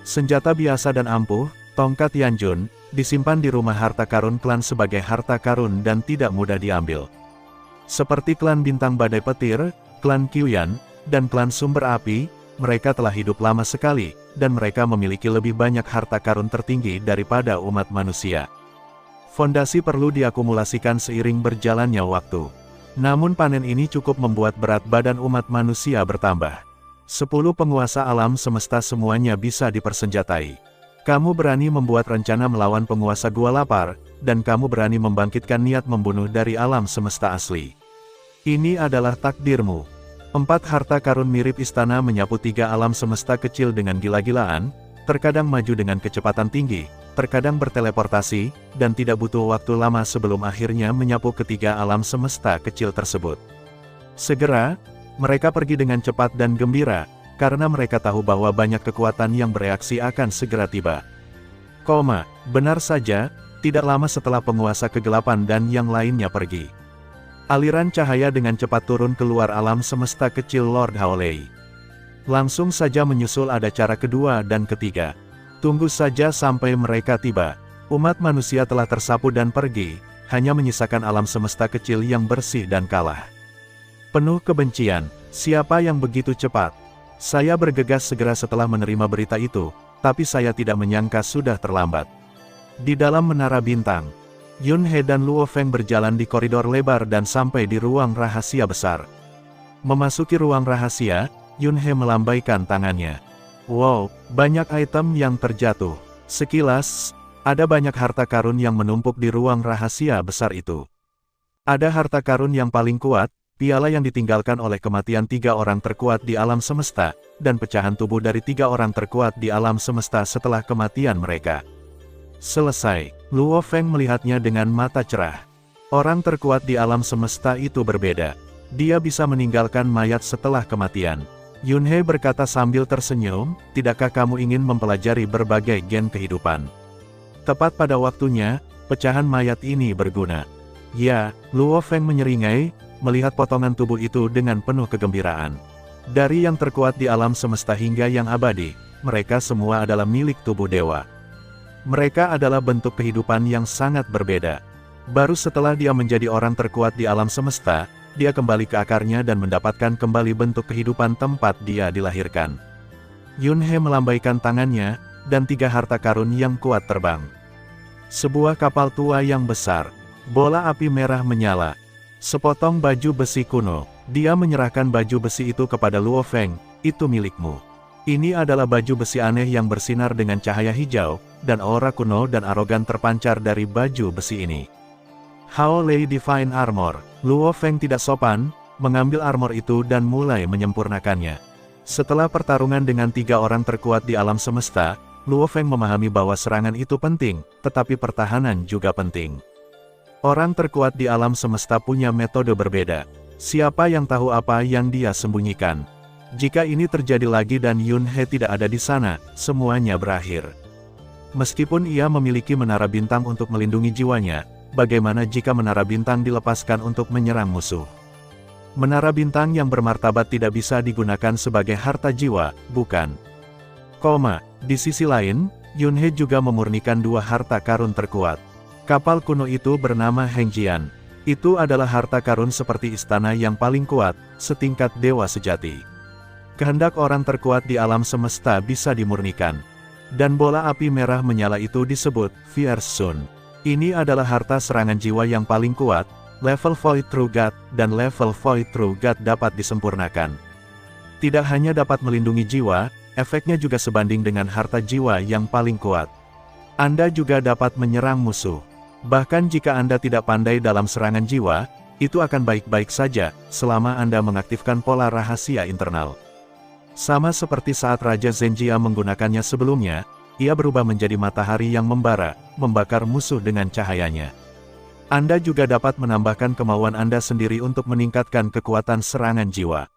Senjata biasa dan ampuh, tongkat Yanjun, disimpan di rumah harta karun klan sebagai harta karun dan tidak mudah diambil. Seperti klan Bintang Badai Petir, klan Qiuyan, dan klan Sumber Api, mereka telah hidup lama sekali, dan mereka memiliki lebih banyak harta karun tertinggi daripada umat manusia. Fondasi perlu diakumulasikan seiring berjalannya waktu. Namun panen ini cukup membuat berat badan umat manusia bertambah. 10 penguasa alam semesta semuanya bisa dipersenjatai. Kamu berani membuat rencana melawan penguasa Gua Lapar, dan kamu berani membangkitkan niat membunuh dari alam semesta asli. Ini adalah takdirmu. 4 harta karun mirip istana menyapu 3 alam semesta kecil dengan gila-gilaan, terkadang maju dengan kecepatan tinggi, terkadang berteleportasi, dan tidak butuh waktu lama sebelum akhirnya menyapu ketiga alam semesta kecil tersebut. Segera, mereka pergi dengan cepat dan gembira, karena mereka tahu bahwa banyak kekuatan yang bereaksi akan segera tiba. Benar saja, tidak lama setelah penguasa kegelapan dan yang lainnya pergi. Aliran cahaya dengan cepat turun keluar alam semesta kecil Lord Haolei. Langsung saja menyusul ada cara kedua dan ketiga. Tunggu saja sampai mereka tiba. Umat manusia telah tersapu dan pergi, hanya menyisakan alam semesta kecil yang bersih dan kalah. Penuh kebencian, siapa yang begitu cepat? Saya bergegas segera setelah menerima berita itu, tapi saya tidak menyangka sudah terlambat. Di dalam menara bintang, Yunhe dan Luo Feng berjalan di koridor lebar dan sampai di ruang rahasia besar. Memasuki ruang rahasia, Yunhe melambaikan tangannya. Wow, banyak item yang terjatuh. Sekilas, ada banyak harta karun yang menumpuk di ruang rahasia besar itu. Ada harta karun yang paling kuat, piala yang ditinggalkan oleh kematian 3 orang terkuat di alam semesta, dan pecahan tubuh dari 3 orang terkuat di alam semesta setelah kematian mereka. Selesai, Luo Feng melihatnya dengan mata cerah. Orang terkuat di alam semesta itu berbeda. Dia bisa meninggalkan mayat setelah kematian. Yunhe berkata sambil tersenyum, tidakkah kamu ingin mempelajari berbagai gen kehidupan? Tepat pada waktunya, pecahan mayat ini berguna. Ya, Luo Feng menyeringai, melihat potongan tubuh itu dengan penuh kegembiraan. Dari yang terkuat di alam semesta hingga yang abadi, mereka semua adalah milik tubuh dewa. Mereka adalah bentuk kehidupan yang sangat berbeda. Baru setelah dia menjadi orang terkuat di alam semesta, dia kembali ke akarnya dan mendapatkan kembali bentuk kehidupan tempat dia dilahirkan. Yunhe melambaikan tangannya, dan 3 harta karun yang kuat terbang. Sebuah kapal tua yang besar. Bola api merah menyala. Sepotong baju besi kuno. Dia menyerahkan baju besi itu kepada Luo Feng, itu milikmu. Ini adalah baju besi aneh yang bersinar dengan cahaya hijau, dan aura kuno dan arogan terpancar dari baju besi ini. Hao Lei Divine Armor. Luo Feng tidak sopan, mengambil armor itu dan mulai menyempurnakannya. Setelah pertarungan dengan 3 orang terkuat di alam semesta, Luo Feng memahami bahwa serangan itu penting, tetapi pertahanan juga penting. Orang terkuat di alam semesta punya metode berbeda. Siapa yang tahu apa yang dia sembunyikan? Jika ini terjadi lagi dan Yunhe tidak ada di sana, semuanya berakhir. Meskipun ia memiliki menara bintang untuk melindungi jiwanya, bagaimana jika menara bintang dilepaskan untuk menyerang musuh? Menara bintang yang bermartabat tidak bisa digunakan sebagai harta jiwa, bukan? Di sisi lain, Yunhe juga memurnikan 2 harta karun terkuat. Kapal kuno itu bernama Hengjian. Itu adalah harta karun seperti istana yang paling kuat, setingkat dewa sejati. Kehendak orang terkuat di alam semesta bisa dimurnikan. Dan bola api merah menyala itu disebut Fierce Sun. Ini adalah harta serangan jiwa yang paling kuat, level Void True God, dan level Void True God dapat disempurnakan. Tidak hanya dapat melindungi jiwa, efeknya juga sebanding dengan harta jiwa yang paling kuat. Anda juga dapat menyerang musuh. Bahkan jika Anda tidak pandai dalam serangan jiwa, itu akan baik-baik saja, selama Anda mengaktifkan pola rahasia internal. Sama seperti saat Raja Zenjia menggunakannya sebelumnya, ia berubah menjadi matahari yang membara, membakar musuh dengan cahayanya. Anda juga dapat menambahkan kemauan Anda sendiri untuk meningkatkan kekuatan serangan jiwa.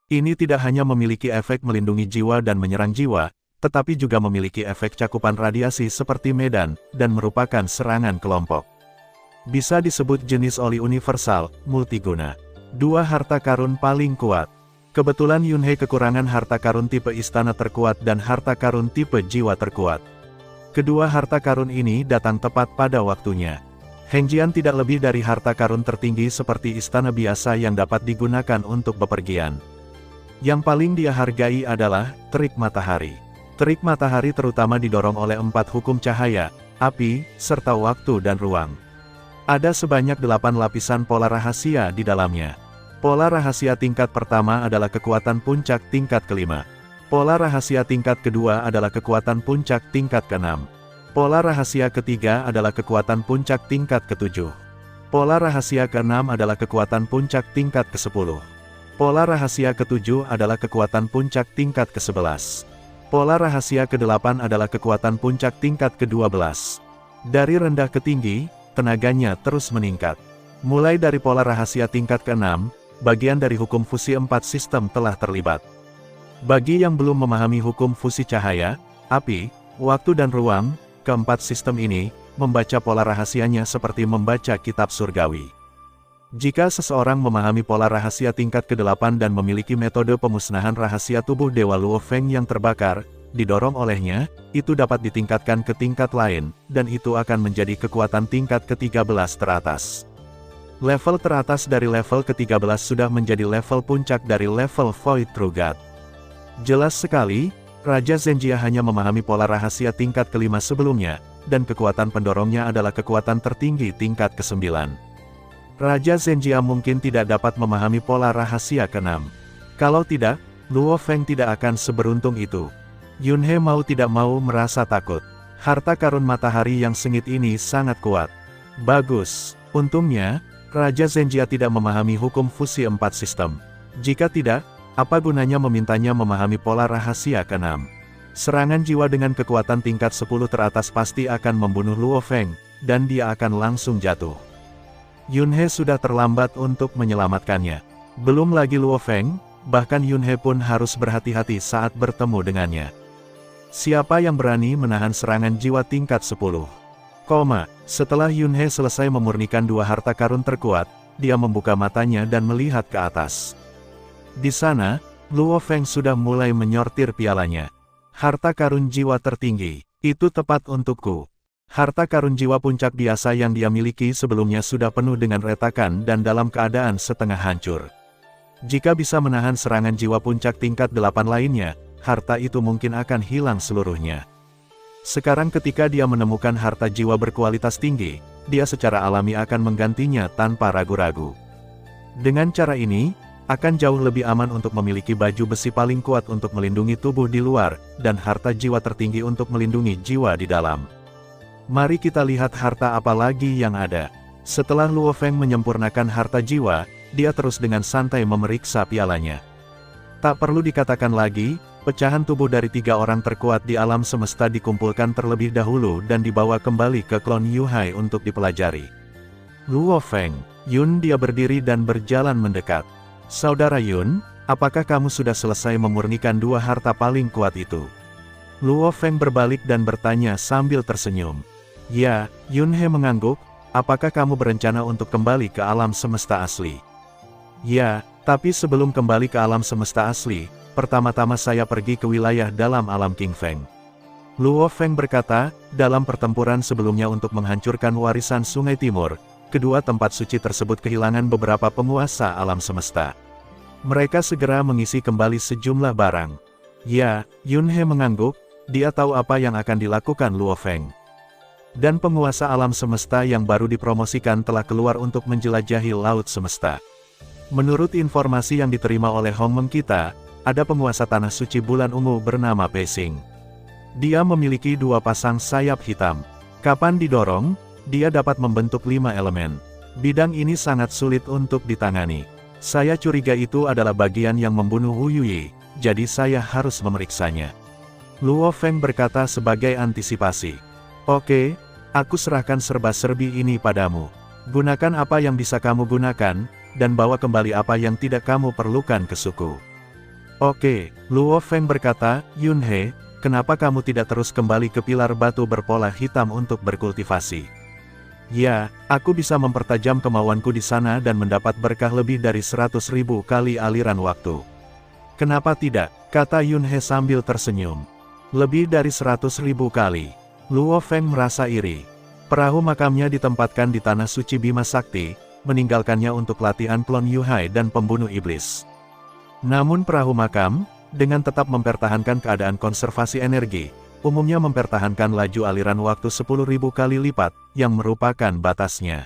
Ini tidak hanya memiliki efek melindungi jiwa dan menyerang jiwa, tetapi juga memiliki efek cakupan radiasi seperti medan, dan merupakan serangan kelompok. Bisa disebut jenis oli universal, multiguna. 2 harta karun paling kuat. Kebetulan Yunhe kekurangan harta karun tipe istana terkuat dan harta karun tipe jiwa terkuat. Kedua harta karun ini datang tepat pada waktunya. Hengjian tidak lebih dari harta karun tertinggi seperti istana biasa yang dapat digunakan untuk bepergian. Yang paling dia hargai adalah terik matahari. Terik matahari terutama didorong oleh 4 hukum cahaya, api, serta waktu dan ruang. Ada sebanyak 8 lapisan pola rahasia di dalamnya. Pola rahasia tingkat pertama adalah kekuatan puncak tingkat kelima. Pola rahasia tingkat kedua adalah kekuatan puncak tingkat keenam. Pola rahasia ketiga adalah kekuatan puncak tingkat ketujuh. Pola rahasia keenam adalah kekuatan puncak tingkat ke-10. Pola rahasia ketujuh adalah kekuatan puncak tingkat ke-11. Pola rahasia ke-8 adalah kekuatan puncak tingkat ke-12. Dari rendah ke tinggi, tenaganya terus meningkat. Mulai dari pola rahasia tingkat ke-6, bagian dari hukum fusi 4 sistem telah terlibat. Bagi yang belum memahami hukum fusi cahaya, api, waktu dan ruang, keempat sistem ini, membaca pola rahasianya seperti membaca kitab surgawi. Jika seseorang memahami pola rahasia tingkat ke-8 dan memiliki metode pemusnahan rahasia tubuh Dewa Luo Feng yang terbakar, didorong olehnya, itu dapat ditingkatkan ke tingkat lain, dan itu akan menjadi kekuatan tingkat ke-13 teratas. Level teratas dari level ke-13 sudah menjadi level puncak dari level Void True God. Jelas sekali, Raja Zenjia hanya memahami pola rahasia tingkat ke-5 sebelumnya, dan kekuatan pendorongnya adalah kekuatan tertinggi tingkat ke-9. Raja Zenjia mungkin tidak dapat memahami pola rahasia ke-6. Kalau tidak, Luo Feng tidak akan seberuntung itu. Yunhe mau tidak mau merasa takut. Harta karun matahari yang sengit ini sangat kuat. Bagus. Untungnya, Raja Zenjia tidak memahami hukum fusi 4 sistem. Jika tidak, apa gunanya memintanya memahami pola rahasia ke-6? Serangan jiwa dengan kekuatan tingkat 10 teratas pasti akan membunuh Luo Feng, dan dia akan langsung jatuh. Yunhe sudah terlambat untuk menyelamatkannya. Belum lagi Luo Feng, bahkan Yunhe pun harus berhati-hati saat bertemu dengannya. Siapa yang berani menahan serangan jiwa tingkat 10? Setelah Yunhe selesai memurnikan 2 harta karun terkuat, dia membuka matanya dan melihat ke atas. Di sana, Luo Feng sudah mulai menyortir pialanya. Harta karun jiwa tertinggi, itu tepat untukku. Harta karun jiwa puncak biasa yang dia miliki sebelumnya sudah penuh dengan retakan dan dalam keadaan setengah hancur. Jika bisa menahan serangan jiwa puncak tingkat 8 lainnya, harta itu mungkin akan hilang seluruhnya. Sekarang ketika dia menemukan harta jiwa berkualitas tinggi, dia secara alami akan menggantinya tanpa ragu-ragu. Dengan cara ini, akan jauh lebih aman untuk memiliki baju besi paling kuat untuk melindungi tubuh di luar, dan harta jiwa tertinggi untuk melindungi jiwa di dalam. Mari kita lihat harta apa lagi yang ada. Setelah Luo Feng menyempurnakan harta jiwa, dia terus dengan santai memeriksa pialanya. Tak perlu dikatakan lagi, pecahan tubuh dari 3 orang terkuat di alam semesta dikumpulkan terlebih dahulu dan dibawa kembali ke klon Yuhai untuk dipelajari. Luo Feng, Yun, dia berdiri dan berjalan mendekat. Saudara Yun, apakah kamu sudah selesai memurnikan 2 harta paling kuat itu? Luo Feng berbalik dan bertanya sambil tersenyum. Ya, Yunhe mengangguk, apakah kamu berencana untuk kembali ke alam semesta asli? Ya, tapi sebelum kembali ke alam semesta asli, pertama-tama saya pergi ke wilayah dalam alam King Feng. Luo Feng berkata, dalam pertempuran sebelumnya untuk menghancurkan warisan Sungai Timur, kedua tempat suci tersebut kehilangan beberapa penguasa alam semesta. Mereka segera mengisi kembali sejumlah barang. Ya, Yunhe mengangguk, dia tahu apa yang akan dilakukan Luo Feng. Dan penguasa alam semesta yang baru dipromosikan telah keluar untuk menjelajahi laut semesta. Menurut informasi yang diterima oleh Hong Meng kita, ada penguasa tanah suci bulan ungu bernama Pesing. Dia memiliki 2 pasang sayap hitam. Kapan didorong, dia dapat membentuk 5 elemen. Bidang ini sangat sulit untuk ditangani. Saya curiga itu adalah bagian yang membunuh Wu Yuyi, jadi saya harus memeriksanya. Luo Feng berkata sebagai antisipasi. Oke, aku serahkan serba-serbi ini padamu. Gunakan apa yang bisa kamu gunakan, dan bawa kembali apa yang tidak kamu perlukan ke suku. Oke, Luo Feng berkata, Yunhe, kenapa kamu tidak terus kembali ke pilar batu berpola hitam untuk berkultivasi? Ya, aku bisa mempertajam kemauanku di sana dan mendapat berkah lebih dari 100.000 kali aliran waktu. Kenapa tidak? Kata Yunhe sambil tersenyum. Lebih dari 100.000 kali. Luo Feng merasa iri. Perahu makamnya ditempatkan di tanah suci Bima Sakti, meninggalkannya untuk latihan klon Yuhai dan pembunuh iblis. Namun perahu makam, dengan tetap mempertahankan keadaan konservasi energi, umumnya mempertahankan laju aliran waktu 10.000 kali lipat, yang merupakan batasnya.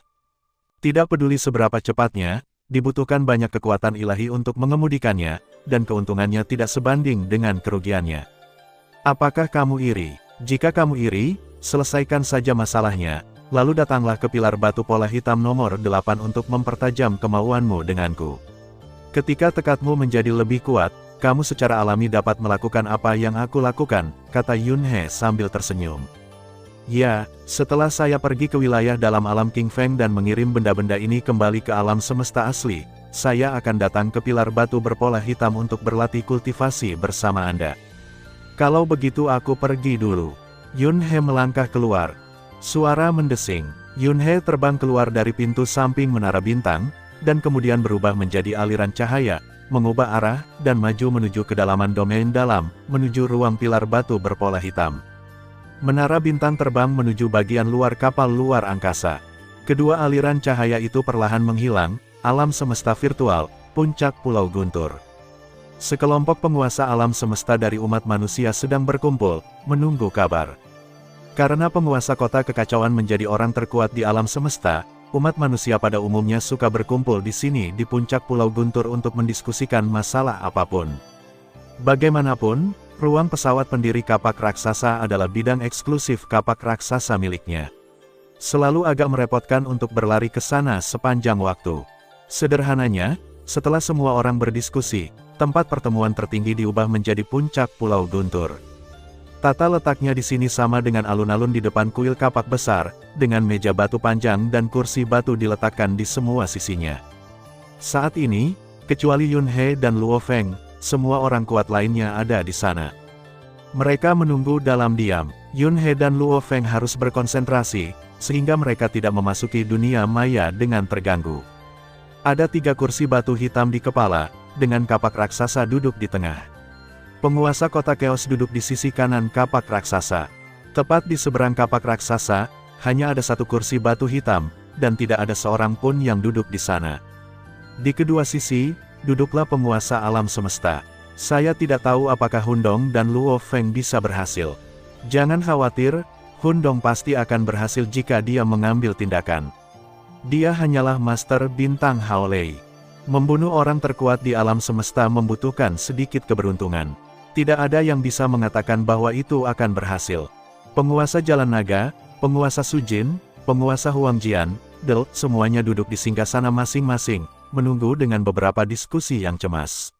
Tidak peduli seberapa cepatnya, dibutuhkan banyak kekuatan ilahi untuk mengemudikannya, dan keuntungannya tidak sebanding dengan kerugiannya. Apakah kamu iri? Jika kamu iri, selesaikan saja masalahnya, lalu datanglah ke pilar batu pola hitam nomor 8 untuk mempertajam kemauanmu denganku. Ketika tekadmu menjadi lebih kuat, kamu secara alami dapat melakukan apa yang aku lakukan, kata Yunhe sambil tersenyum. Ya, setelah saya pergi ke wilayah dalam alam King Feng dan mengirim benda-benda ini kembali ke alam semesta asli, saya akan datang ke pilar batu berpola hitam untuk berlatih kultivasi bersama Anda. Kalau begitu aku pergi dulu. Yunhe melangkah keluar. Suara mendesing. Yunhe terbang keluar dari pintu samping menara bintang, dan kemudian berubah menjadi aliran cahaya, mengubah arah, dan maju menuju kedalaman domain dalam, menuju ruang pilar batu berpola hitam. Menara bintang terbang menuju bagian luar kapal luar angkasa. Kedua aliran cahaya itu perlahan menghilang, alam semesta virtual, puncak Pulau Guntur. Sekelompok penguasa alam semesta dari umat manusia sedang berkumpul, menunggu kabar. Karena penguasa kota kekacauan menjadi orang terkuat di alam semesta, umat manusia pada umumnya suka berkumpul di sini di puncak Pulau Guntur untuk mendiskusikan masalah apapun. Bagaimanapun, ruang pesawat pendiri kapak raksasa adalah bidang eksklusif kapak raksasa miliknya. Selalu agak merepotkan untuk berlari ke sana sepanjang waktu. Sederhananya, setelah semua orang berdiskusi, tempat pertemuan tertinggi diubah menjadi puncak Pulau Guntur. Tata letaknya di sini sama dengan alun-alun di depan kuil kapak besar, dengan meja batu panjang dan kursi batu diletakkan di semua sisinya. Saat ini, Kecuali Yun He dan Luo Feng, semua orang kuat lainnya ada di sana. Mereka menunggu dalam diam. Yun He dan Luo Feng harus berkonsentrasi, sehingga mereka tidak memasuki dunia maya dengan terganggu. Ada 3 kursi batu hitam di kepala, dengan kapak raksasa duduk di tengah. Penguasa kota Chaos duduk di sisi kanan kapak raksasa. Tepat di seberang kapak raksasa, hanya ada 1 kursi batu hitam, dan tidak ada seorang pun yang duduk di sana. Di kedua sisi, duduklah penguasa alam semesta. Saya tidak tahu apakah Hundong dan Luo Feng bisa berhasil. Jangan khawatir, Hundong pasti akan berhasil jika dia mengambil tindakan. Dia hanyalah Master Bintang Hao Lei. Membunuh orang terkuat di alam semesta membutuhkan sedikit keberuntungan. Tidak ada yang bisa mengatakan bahwa itu akan berhasil. Penguasa Jalan Naga, penguasa Sujin, penguasa Huangjian, Del, semuanya duduk di singgasana masing-masing, menunggu dengan beberapa diskusi yang cemas.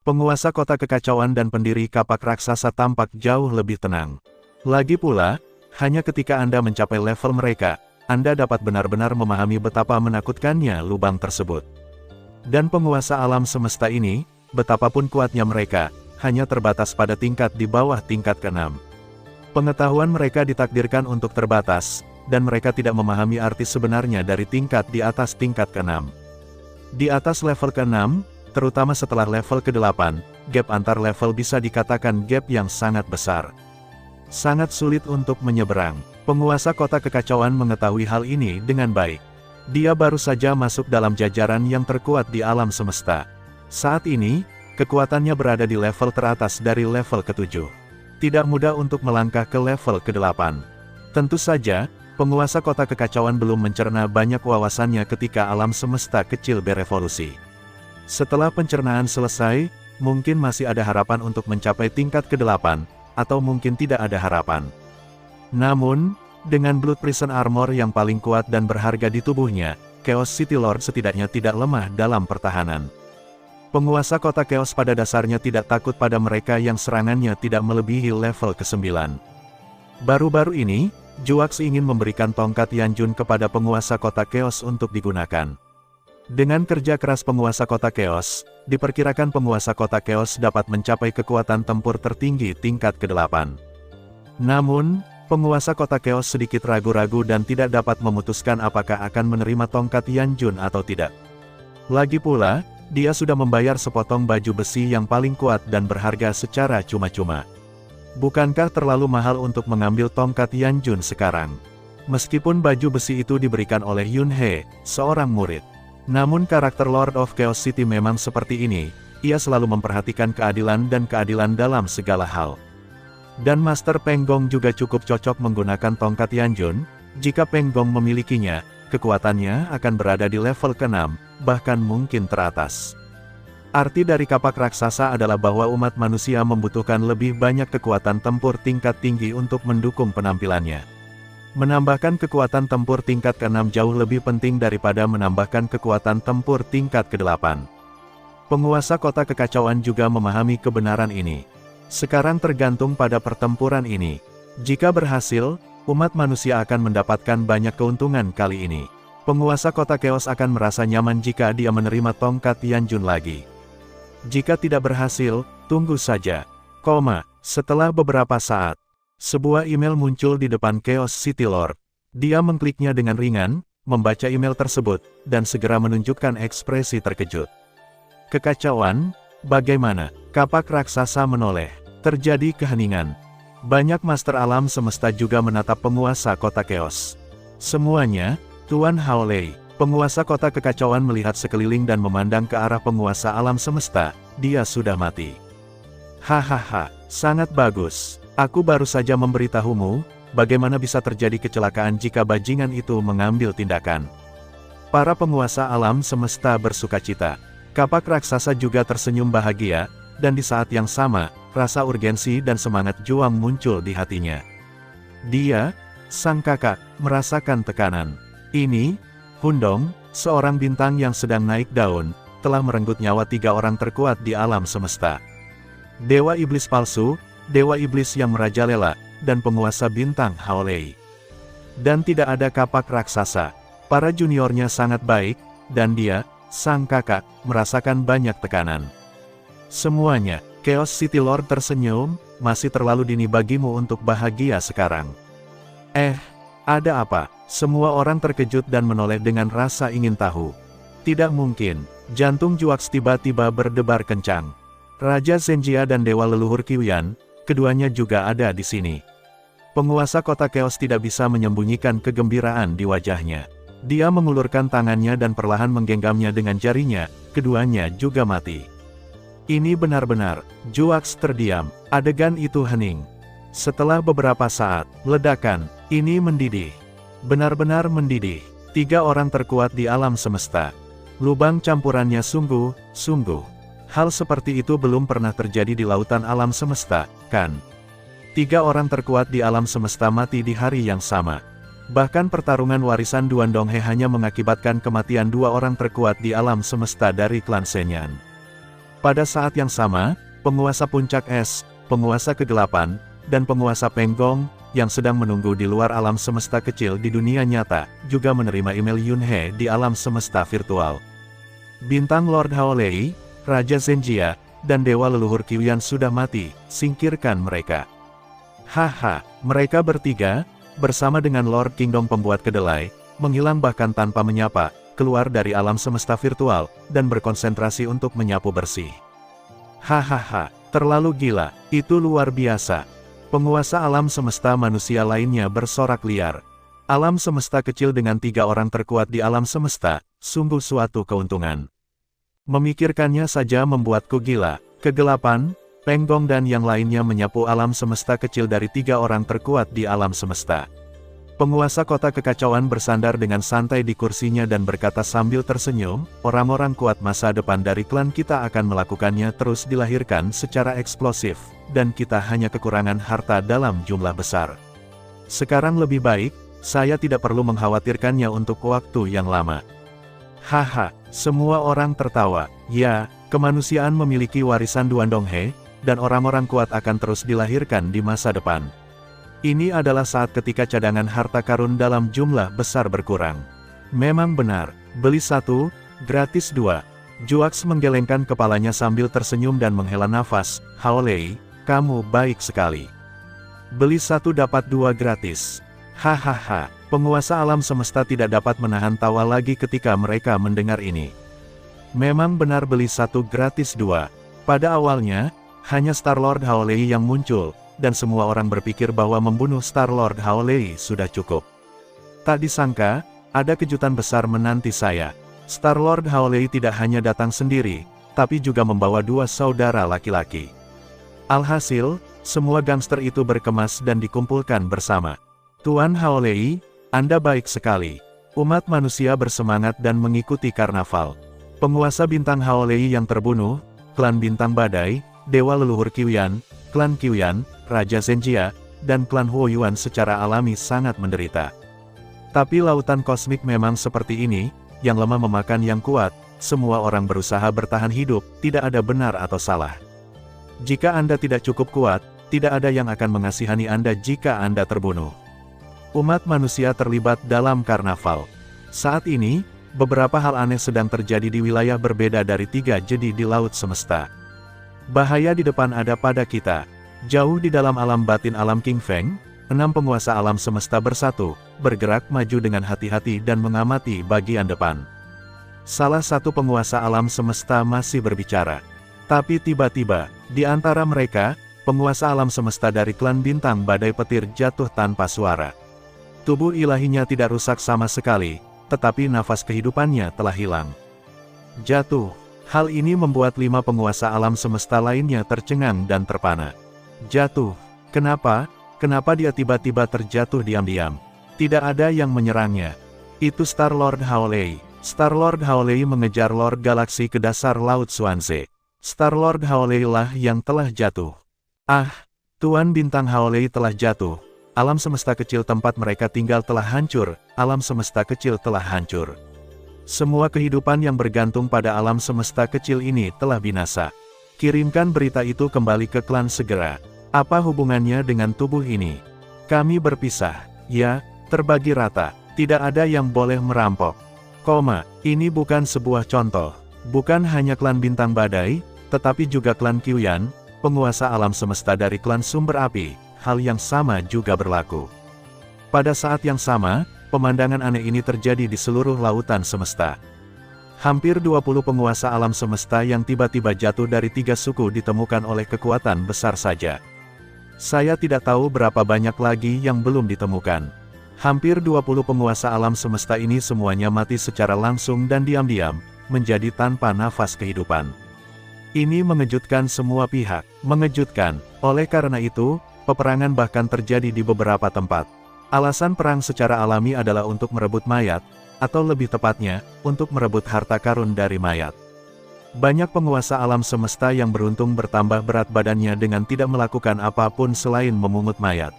Penguasa kota kekacauan dan pendiri kapak raksasa tampak jauh lebih tenang. Lagi pula, hanya ketika Anda mencapai level mereka, Anda dapat benar-benar memahami betapa menakutkannya lubang tersebut. Dan penguasa alam semesta ini, betapapun kuatnya mereka, hanya terbatas pada tingkat di bawah tingkat ke-6. Pengetahuan mereka ditakdirkan untuk terbatas, dan mereka tidak memahami arti sebenarnya dari tingkat di atas tingkat ke-6. Di atas level ke-6, terutama setelah level ke-8, gap antar level bisa dikatakan gap yang sangat besar. Sangat sulit untuk menyeberang. Penguasa kota kekacauan mengetahui hal ini dengan baik. Dia baru saja masuk dalam jajaran yang terkuat di alam semesta. Saat ini, kekuatannya berada di level teratas dari level ke-7. Tidak mudah untuk melangkah ke level ke-8. Tentu saja, penguasa kota kekacauan belum mencerna banyak wawasannya ketika alam semesta kecil berevolusi. Setelah pencernaan selesai, mungkin masih ada harapan untuk mencapai tingkat ke-8, atau mungkin tidak ada harapan. Namun, dengan Blood Prison Armor yang paling kuat dan berharga di tubuhnya, Chaos City Lord setidaknya tidak lemah dalam pertahanan. Penguasa kota Chaos pada dasarnya tidak takut pada mereka yang serangannya tidak melebihi level ke-9. Baru-baru ini, Juax ingin memberikan tongkat Yanjun kepada penguasa kota Chaos untuk digunakan. Dengan kerja keras penguasa kota Chaos, diperkirakan penguasa kota Chaos dapat mencapai kekuatan tempur tertinggi tingkat ke-8. Namun, penguasa kota Chaos sedikit ragu-ragu dan tidak dapat memutuskan apakah akan menerima tongkat Yanjun atau tidak. Lagi pula, dia sudah membayar sepotong baju besi yang paling kuat dan berharga secara cuma-cuma. Bukankah terlalu mahal untuk mengambil tongkat Yanjun sekarang? Meskipun baju besi itu diberikan oleh Yun He, seorang murid. Namun karakter Lord of Chaos City memang seperti ini, ia selalu memperhatikan keadilan dan keadilan dalam segala hal. Dan Master Peng Gong juga cukup cocok menggunakan tongkat Yanjun. Jika Peng Gong memilikinya, kekuatannya akan berada di level ke-6, bahkan mungkin teratas. Arti dari kapak raksasa adalah bahwa umat manusia membutuhkan lebih banyak kekuatan tempur tingkat tinggi untuk mendukung penampilannya. Menambahkan kekuatan tempur tingkat ke-6 jauh lebih penting daripada menambahkan kekuatan tempur tingkat ke-8. Penguasa kota kekacauan juga memahami kebenaran ini. Sekarang tergantung pada pertempuran ini. Jika berhasil, umat manusia akan mendapatkan banyak keuntungan kali ini. Penguasa kota Chaos akan merasa nyaman jika dia menerima tongkat Yanjun lagi. Jika tidak berhasil, tunggu saja. Setelah beberapa saat, sebuah email muncul di depan Chaos City Lord. Dia mengkliknya dengan ringan, membaca email tersebut, dan segera menunjukkan ekspresi terkejut. Kekacauan, bagaimana? Kapak raksasa menoleh. Terjadi keheningan. Banyak master alam semesta juga menatap penguasa kota Chaos. Semuanya, Tuan Hao Lei, penguasa kota kekacauan melihat sekeliling dan memandang ke arah penguasa alam semesta. Dia sudah mati. Hahaha, sangat bagus. Aku baru saja memberitahumu, bagaimana bisa terjadi kecelakaan jika bajingan itu mengambil tindakan. Para penguasa alam semesta bersukacita. Kapak raksasa juga tersenyum bahagia, dan di saat yang sama, rasa urgensi dan semangat juang muncul di hatinya. Dia, sang kakak, merasakan tekanan. Ini, Hundong, seorang bintang yang sedang naik daun, telah merenggut nyawa 3 orang terkuat di alam semesta. Dewa Iblis palsu, Dewa Iblis yang merajalela, dan penguasa bintang Hao Lei. Dan tidak ada kapak raksasa. Para juniornya sangat baik, dan dia, sang kakak, merasakan banyak tekanan. Semuanya, Chaos City Lord tersenyum, masih terlalu dini bagimu untuk bahagia sekarang. Ada apa? Semua orang terkejut dan menoleh dengan rasa ingin tahu. Tidak mungkin, jantung Joox tiba-tiba berdebar kencang. Raja Zenjia dan Dewa Leluhur Qiuyan, keduanya juga ada di sini. Penguasa kota Chaos tidak bisa menyembunyikan kegembiraan di wajahnya. Dia mengulurkan tangannya dan perlahan menggenggamnya dengan jarinya, keduanya juga mati. Ini benar-benar, Joox terdiam, adegan itu hening. Setelah beberapa saat, ledakan, ini mendidih. Benar-benar mendidih. 3 orang terkuat di alam semesta. Lubang campurannya sungguh. Hal seperti itu belum pernah terjadi di lautan alam semesta, kan? 3 orang terkuat di alam semesta mati di hari yang sama. Bahkan pertarungan warisan Duan Donghe hanya mengakibatkan kematian 2 orang terkuat di alam semesta dari klan Senyan. Pada saat yang sama, penguasa puncak es, penguasa kegelapan, dan penguasa Penggong, yang sedang menunggu di luar alam semesta kecil di dunia nyata, juga menerima email Yunhe di alam semesta virtual. Bintang Lord Haolei, Raja Zenjia, dan Dewa Leluhur Qiuyan sudah mati, singkirkan mereka. Haha, mereka bertiga, bersama dengan Lord Kingdom pembuat kedelai, menghilang bahkan tanpa menyapa, keluar dari alam semesta virtual, dan berkonsentrasi untuk menyapu bersih. Hahaha, terlalu gila, itu luar biasa. Penguasa alam semesta manusia lainnya bersorak liar. Alam semesta kecil dengan 3 orang terkuat di alam semesta, sungguh suatu keuntungan. Memikirkannya saja membuatku gila. Kegelapan, Penggong dan yang lainnya menyapu alam semesta kecil dari 3 orang terkuat di alam semesta. Penguasa kota kekacauan bersandar dengan santai di kursinya dan berkata sambil tersenyum, orang-orang kuat masa depan dari klan kita akan melakukannya terus dilahirkan secara eksplosif, dan kita hanya kekurangan harta dalam jumlah besar. Sekarang lebih baik, saya tidak perlu mengkhawatirkannya untuk waktu yang lama. Haha, semua orang tertawa. Ya, kemanusiaan memiliki warisan Duan Donghe, dan orang-orang kuat akan terus dilahirkan di masa depan. Ini adalah saat ketika cadangan harta karun dalam jumlah besar berkurang. Memang benar, beli 1, gratis 2. Joox menggelengkan kepalanya sambil tersenyum dan menghela nafas. Haolei, kamu baik sekali. Beli 1 dapat 2 gratis. Hahaha, penguasa alam semesta tidak dapat menahan tawa lagi ketika mereka mendengar ini. Memang benar beli 1 gratis 2. Pada awalnya, hanya Star-Lord Haolei yang muncul, dan semua orang berpikir bahwa membunuh Star-Lord Haolei sudah cukup. Tak disangka, ada kejutan besar menanti saya. Star-Lord Haolei tidak hanya datang sendiri, tapi juga membawa 2 saudara laki-laki. Alhasil, semua gangster itu berkemas dan dikumpulkan bersama. Tuan Haolei, Anda baik sekali. Umat manusia bersemangat dan mengikuti karnaval. Penguasa bintang Haolei yang terbunuh, klan bintang badai, Dewa Leluhur Qiuyan, klan Qiuyan, Raja Zenjia, dan klan Huoyuan secara alami sangat menderita. Tapi lautan kosmik memang seperti ini, yang lemah memakan yang kuat, semua orang berusaha bertahan hidup, tidak ada benar atau salah. Jika Anda tidak cukup kuat, tidak ada yang akan mengasihani Anda jika Anda terbunuh. Umat manusia terlibat dalam karnaval. Saat ini, beberapa hal aneh sedang terjadi di wilayah berbeda dari 3 jadi di laut semesta. Bahaya di depan ada pada kita. Jauh di dalam alam batin alam King Feng, 6 penguasa alam semesta bersatu, bergerak maju dengan hati-hati dan mengamati bagian depan. Salah satu penguasa alam semesta masih berbicara. Tapi tiba-tiba, di antara mereka, penguasa alam semesta dari klan bintang badai petir jatuh tanpa suara. Tubuh ilahinya tidak rusak sama sekali, tetapi nafas kehidupannya telah hilang. Jatuh. Hal ini membuat 5 penguasa alam semesta lainnya tercengang dan terpana. Jatuh. Kenapa? Kenapa dia tiba-tiba terjatuh diam-diam? Tidak ada yang menyerangnya. Itu Star-Lord Haolei. Star-Lord Haolei mengejar Lord Galaksi ke dasar Laut Xuanze. Star-Lord Haolei lah yang telah jatuh. Ah, Tuan Bintang Haolei telah jatuh. Alam semesta kecil tempat mereka tinggal telah hancur, alam semesta kecil telah hancur. Semua kehidupan yang bergantung pada alam semesta kecil ini telah binasa. Kirimkan berita itu kembali ke klan segera. Apa hubungannya dengan tubuh ini? Kami berpisah. Ya, terbagi rata. Tidak ada yang boleh merampok. Ini bukan sebuah contoh. Bukan hanya klan Bintang Badai, tetapi juga klan Qiuyan, penguasa alam semesta dari klan Sumber Api, hal yang sama juga berlaku. Pada saat yang sama, pemandangan aneh ini terjadi di seluruh lautan semesta. Hampir 20 penguasa alam semesta yang tiba-tiba jatuh dari 3 suku ditemukan oleh kekuatan besar saja. Saya tidak tahu berapa banyak lagi yang belum ditemukan. Hampir 20 penguasa alam semesta ini semuanya mati secara langsung dan diam-diam, menjadi tanpa nafas kehidupan. Ini mengejutkan semua pihak, mengejutkan. Oleh karena itu, peperangan bahkan terjadi di beberapa tempat. Alasan perang secara alami adalah untuk merebut mayat, atau lebih tepatnya, untuk merebut harta karun dari mayat. Banyak penguasa alam semesta yang beruntung bertambah berat badannya dengan tidak melakukan apapun selain memungut mayat.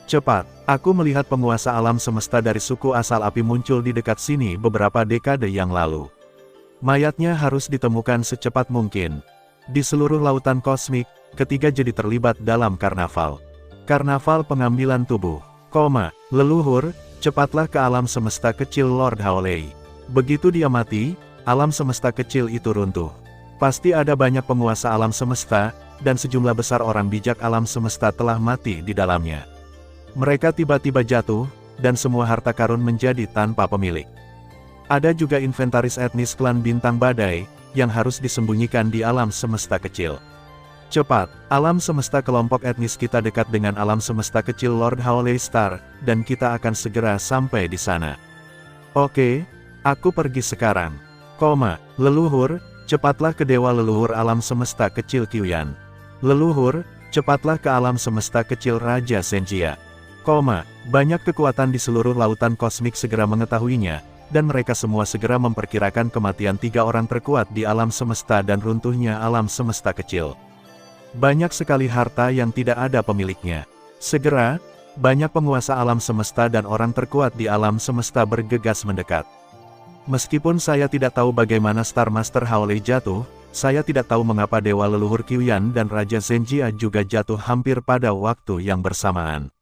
Cepat, aku melihat penguasa alam semesta dari suku asal api muncul di dekat sini beberapa dekade yang lalu. Mayatnya harus ditemukan secepat mungkin. Di seluruh lautan kosmik, ketiga jadi terlibat dalam karnaval. Karnaval pengambilan tubuh. Leluhur, cepatlah ke alam semesta kecil Lord Haolei. Begitu dia mati, alam semesta kecil itu runtuh. Pasti ada banyak penguasa alam semesta, dan sejumlah besar orang bijak alam semesta telah mati di dalamnya. Mereka tiba-tiba jatuh, dan semua harta karun menjadi tanpa pemilik. Ada juga inventaris etnis klan Bintang Badai, yang harus disembunyikan di alam semesta kecil. Cepat, alam semesta kelompok etnis kita dekat dengan alam semesta kecil Lord Haolei Star, dan kita akan segera sampai di sana. Oke, aku pergi sekarang. Leluhur, cepatlah ke dewa leluhur alam semesta kecil Qiuyan. Leluhur, cepatlah ke alam semesta kecil Raja Senjia. Banyak kekuatan di seluruh lautan kosmik segera mengetahuinya, dan mereka semua segera memperkirakan kematian 3 orang terkuat di alam semesta dan runtuhnya alam semesta kecil. Banyak sekali harta yang tidak ada pemiliknya. Segera, banyak penguasa alam semesta dan orang terkuat di alam semesta bergegas mendekat. Meskipun saya tidak tahu bagaimana Star Master Haolei jatuh, saya tidak tahu mengapa dewa leluhur Qiuyan dan Raja Senjia juga jatuh hampir pada waktu yang bersamaan.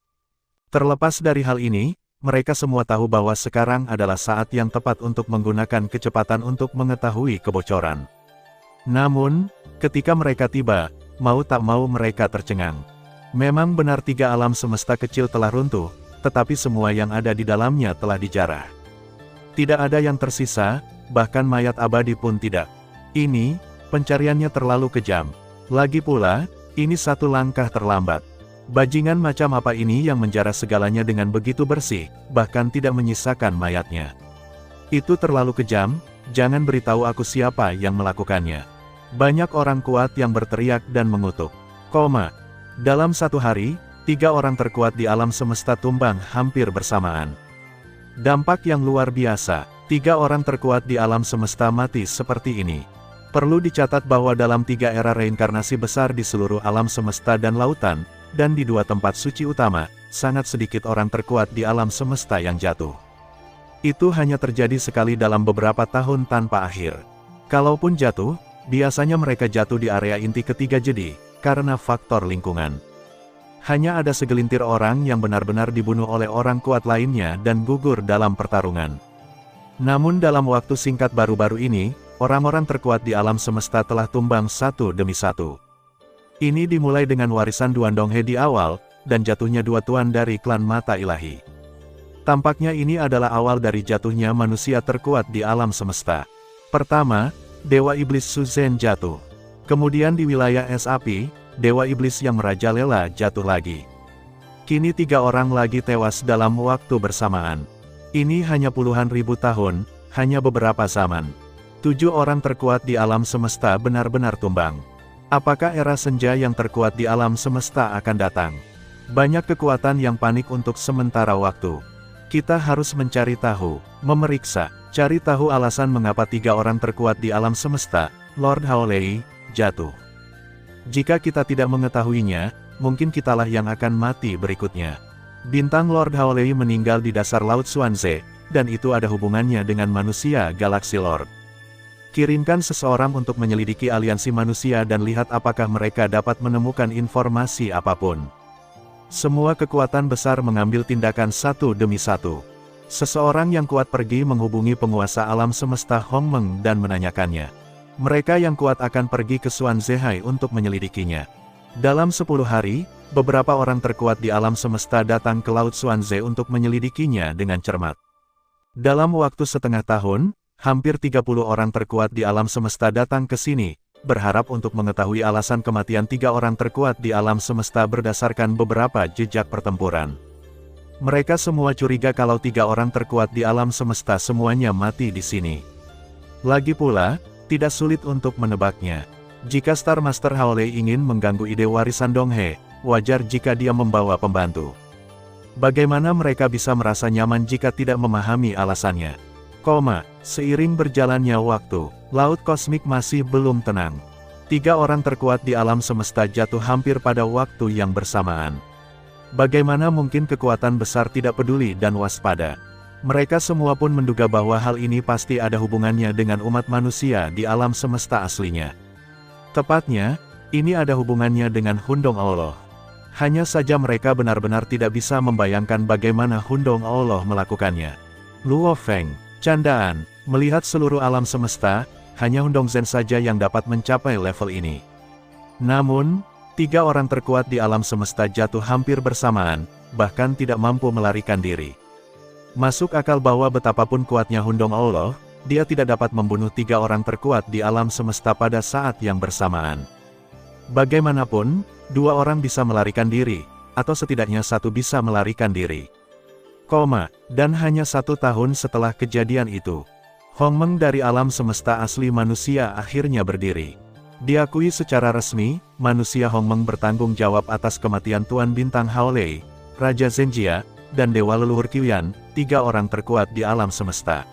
Terlepas dari hal ini, mereka semua tahu bahwa sekarang adalah saat yang tepat untuk menggunakan kecepatan untuk mengetahui kebocoran. Namun, ketika mereka tiba, mau tak mau mereka tercengang. Memang benar 3 alam semesta kecil telah runtuh, tetapi semua yang ada di dalamnya telah dijarah. Tidak ada yang tersisa, bahkan mayat abadi pun tidak. Ini, pencariannya terlalu kejam. Lagi pula, ini satu langkah terlambat. Bajingan macam apa ini yang menjarah segalanya dengan begitu bersih, bahkan tidak menyisakan mayatnya. Itu terlalu kejam, jangan beritahu aku siapa yang melakukannya. Banyak orang kuat yang berteriak dan mengutuk. Dalam satu hari, 3 orang terkuat di alam semesta tumbang hampir bersamaan. Dampak yang luar biasa, 3 orang terkuat di alam semesta mati seperti ini. Perlu dicatat bahwa dalam 3 era reinkarnasi besar di seluruh alam semesta dan lautan, dan di 2 tempat suci utama, sangat sedikit orang terkuat di alam semesta yang jatuh. Itu hanya terjadi sekali dalam beberapa tahun tanpa akhir. Kalaupun jatuh, biasanya mereka jatuh di area inti ketiga jadi, karena faktor lingkungan. Hanya ada segelintir orang yang benar-benar dibunuh oleh orang kuat lainnya dan gugur dalam pertarungan. Namun dalam waktu singkat baru-baru ini, orang-orang terkuat di alam semesta telah tumbang satu demi satu. Ini dimulai dengan warisan Duan Donghe di awal, dan jatuhnya 2 tuan dari klan Mata Ilahi. Tampaknya ini adalah awal dari jatuhnya manusia terkuat di alam semesta. Pertama, Dewa Iblis Su Zhen jatuh. Kemudian di wilayah es api, Dewa Iblis yang merajalela jatuh lagi. Kini 3 orang lagi tewas dalam waktu bersamaan. Ini hanya puluhan ribu tahun, hanya beberapa zaman. 7 orang terkuat di alam semesta benar-benar tumbang. Apakah era senja yang terkuat di alam semesta akan datang? Banyak kekuatan yang panik untuk sementara waktu. Kita harus mencari tahu, memeriksa, cari tahu alasan mengapa 3 orang terkuat di alam semesta, Lord Haolei, jatuh. Jika kita tidak mengetahuinya, mungkin kitalah yang akan mati berikutnya. Bintang Lord Haolei meninggal di dasar Laut Xuanze, dan itu ada hubungannya dengan manusia Galaxy Lord. Kirimkan seseorang untuk menyelidiki aliansi manusia dan lihat apakah mereka dapat menemukan informasi apapun. Semua kekuatan besar mengambil tindakan satu demi satu. Seseorang yang kuat pergi menghubungi penguasa alam semesta Hongmeng dan menanyakannya. Mereka yang kuat akan pergi ke Xuan Zehai untuk menyelidikinya. Dalam 10 hari, beberapa orang terkuat di alam semesta datang ke Laut Xuanze untuk menyelidikinya dengan cermat. Dalam waktu setengah tahun, hampir 30 orang terkuat di alam semesta datang ke sini, berharap untuk mengetahui alasan kematian 3 orang terkuat di alam semesta berdasarkan beberapa jejak pertempuran. Mereka semua curiga kalau 3 orang terkuat di alam semesta semuanya mati di sini. Lagi pula, tidak sulit untuk menebaknya. Jika Star Master Haolei ingin mengganggu ide warisan Donghe, wajar jika dia membawa pembantu. Bagaimana mereka bisa merasa nyaman jika tidak memahami alasannya? Seiring berjalannya waktu, laut kosmik masih belum tenang. 3 orang terkuat di alam semesta jatuh hampir pada waktu yang bersamaan. Bagaimana mungkin kekuatan besar tidak peduli dan waspada? Mereka semua pun menduga bahwa hal ini pasti ada hubungannya dengan umat manusia di alam semesta aslinya. Tepatnya, ini ada hubungannya dengan Hundong Allah. Hanya saja mereka benar-benar tidak bisa membayangkan bagaimana Hundong Allah melakukannya. Luo Feng, candaan, melihat seluruh alam semesta, hanya Hundong Zhen saja yang dapat mencapai level ini. Namun, 3 orang terkuat di alam semesta jatuh hampir bersamaan, bahkan tidak mampu melarikan diri. Masuk akal bahwa betapapun kuatnya Hundong Allah, dia tidak dapat membunuh 3 orang terkuat di alam semesta pada saat yang bersamaan. Bagaimanapun, 2 orang bisa melarikan diri, atau setidaknya 1 bisa melarikan diri. Dan hanya 1 tahun setelah kejadian itu, Hongmeng dari alam semesta asli manusia akhirnya berdiri. Diakui secara resmi, manusia Hongmeng bertanggung jawab atas kematian Tuan Bintang Haolei, Raja Zhenjia, dan Dewa Leluhur Qiuyan, 3 orang terkuat di alam semesta.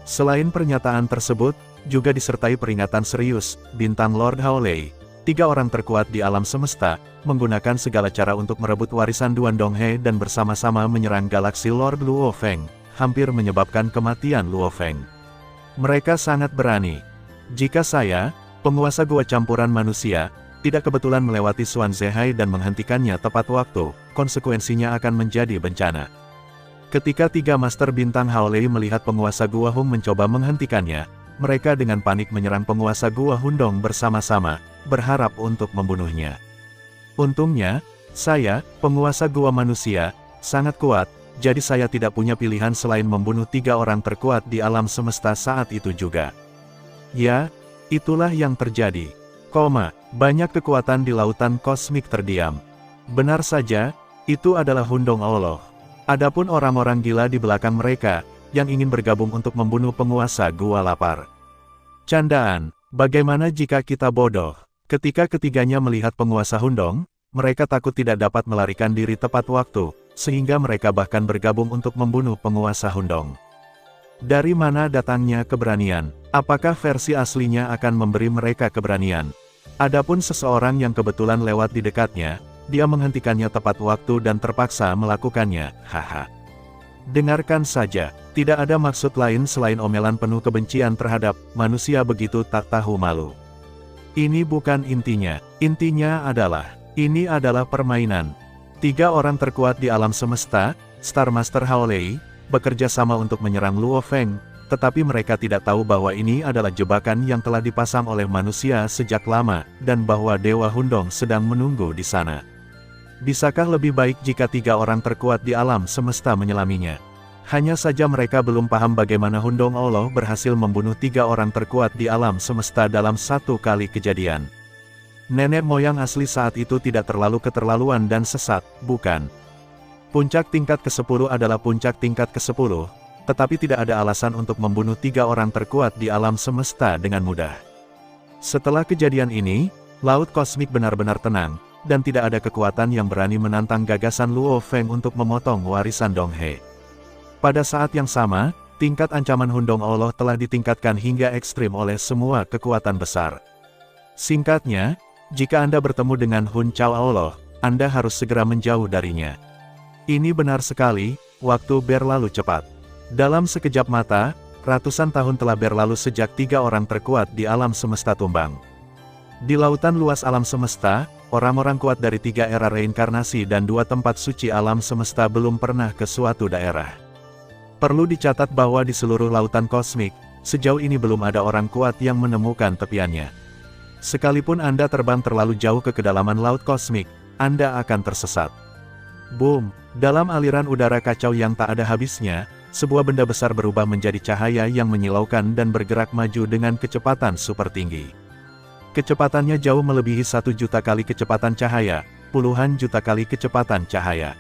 Selain pernyataan tersebut, juga disertai peringatan serius, Bintang Lord Haolei, 3 orang terkuat di alam semesta, menggunakan segala cara untuk merebut warisan Duan Donghe dan bersama-sama menyerang galaksi Lord Luo Feng, hampir menyebabkan kematian Luo Feng. Mereka sangat berani. Jika saya, penguasa gua campuran manusia, tidak kebetulan melewati Xuan Zehai dan menghentikannya tepat waktu, konsekuensinya akan menjadi bencana. Ketika 3 Master Bintang Haolei melihat penguasa Gua Hung mencoba menghentikannya, mereka dengan panik menyerang penguasa Gua Hundong bersama-sama, berharap untuk membunuhnya. Untungnya, saya, penguasa Gua manusia, sangat kuat, jadi saya tidak punya pilihan selain membunuh 3 orang terkuat di alam semesta saat itu juga. Ya, itulah yang terjadi. Banyak kekuatan di lautan kosmik terdiam. Benar saja, itu adalah Hundong Allah. Adapun orang-orang gila di belakang mereka, yang ingin bergabung untuk membunuh penguasa Gua Lapar. Candaan, bagaimana jika kita bodoh? Ketika ketiganya melihat penguasa Hundong, mereka takut tidak dapat melarikan diri tepat waktu, sehingga mereka bahkan bergabung untuk membunuh penguasa Hundong. Dari mana datangnya keberanian? Apakah versi aslinya akan memberi mereka keberanian? Adapun seseorang yang kebetulan lewat di dekatnya, dia menghentikannya tepat waktu dan terpaksa melakukannya, haha. Dengarkan saja, tidak ada maksud lain selain omelan penuh kebencian terhadap manusia begitu tak tahu malu. Ini bukan intinya, ini adalah permainan. 3 orang terkuat di alam semesta, Star Master Haolei, bekerja sama untuk menyerang Luo Feng, tetapi mereka tidak tahu bahwa ini adalah jebakan yang telah dipasang oleh manusia sejak lama, dan bahwa Dewa Hundong sedang menunggu di sana. Bisakah lebih baik jika 3 orang terkuat di alam semesta menyelaminya? Hanya saja mereka belum paham bagaimana Hundong Allah berhasil membunuh 3 orang terkuat di alam semesta dalam 1 kali kejadian. Nenek moyang asli saat itu tidak terlalu keterlaluan dan sesat, bukan? Puncak tingkat ke-10 adalah puncak tingkat ke-10, tetapi tidak ada alasan untuk membunuh 3 orang terkuat di alam semesta dengan mudah. Setelah kejadian ini, laut kosmik benar-benar tenang, dan tidak ada kekuatan yang berani menantang gagasan Luo Feng untuk memotong warisan Donghe. Pada saat yang sama, tingkat ancaman Hundong Allah telah ditingkatkan hingga ekstrim oleh semua kekuatan besar. Singkatnya, jika Anda bertemu dengan Hun Chao Allah, Anda harus segera menjauh darinya. Ini benar sekali, waktu berlalu cepat. Dalam sekejap mata, ratusan tahun telah berlalu sejak 3 orang terkuat di alam semesta tumbang. Di lautan luas alam semesta, orang-orang kuat dari 3 era reinkarnasi dan 2 tempat suci alam semesta belum pernah ke suatu daerah. Perlu dicatat bahwa di seluruh lautan kosmik, sejauh ini belum ada orang kuat yang menemukan tepiannya. Sekalipun Anda terbang terlalu jauh ke kedalaman laut kosmik, Anda akan tersesat. Boom! Dalam aliran udara kacau yang tak ada habisnya, sebuah benda besar berubah menjadi cahaya yang menyilaukan dan bergerak maju dengan kecepatan super tinggi. Kecepatannya jauh melebihi 1 juta kali kecepatan cahaya, puluhan juta kali kecepatan cahaya.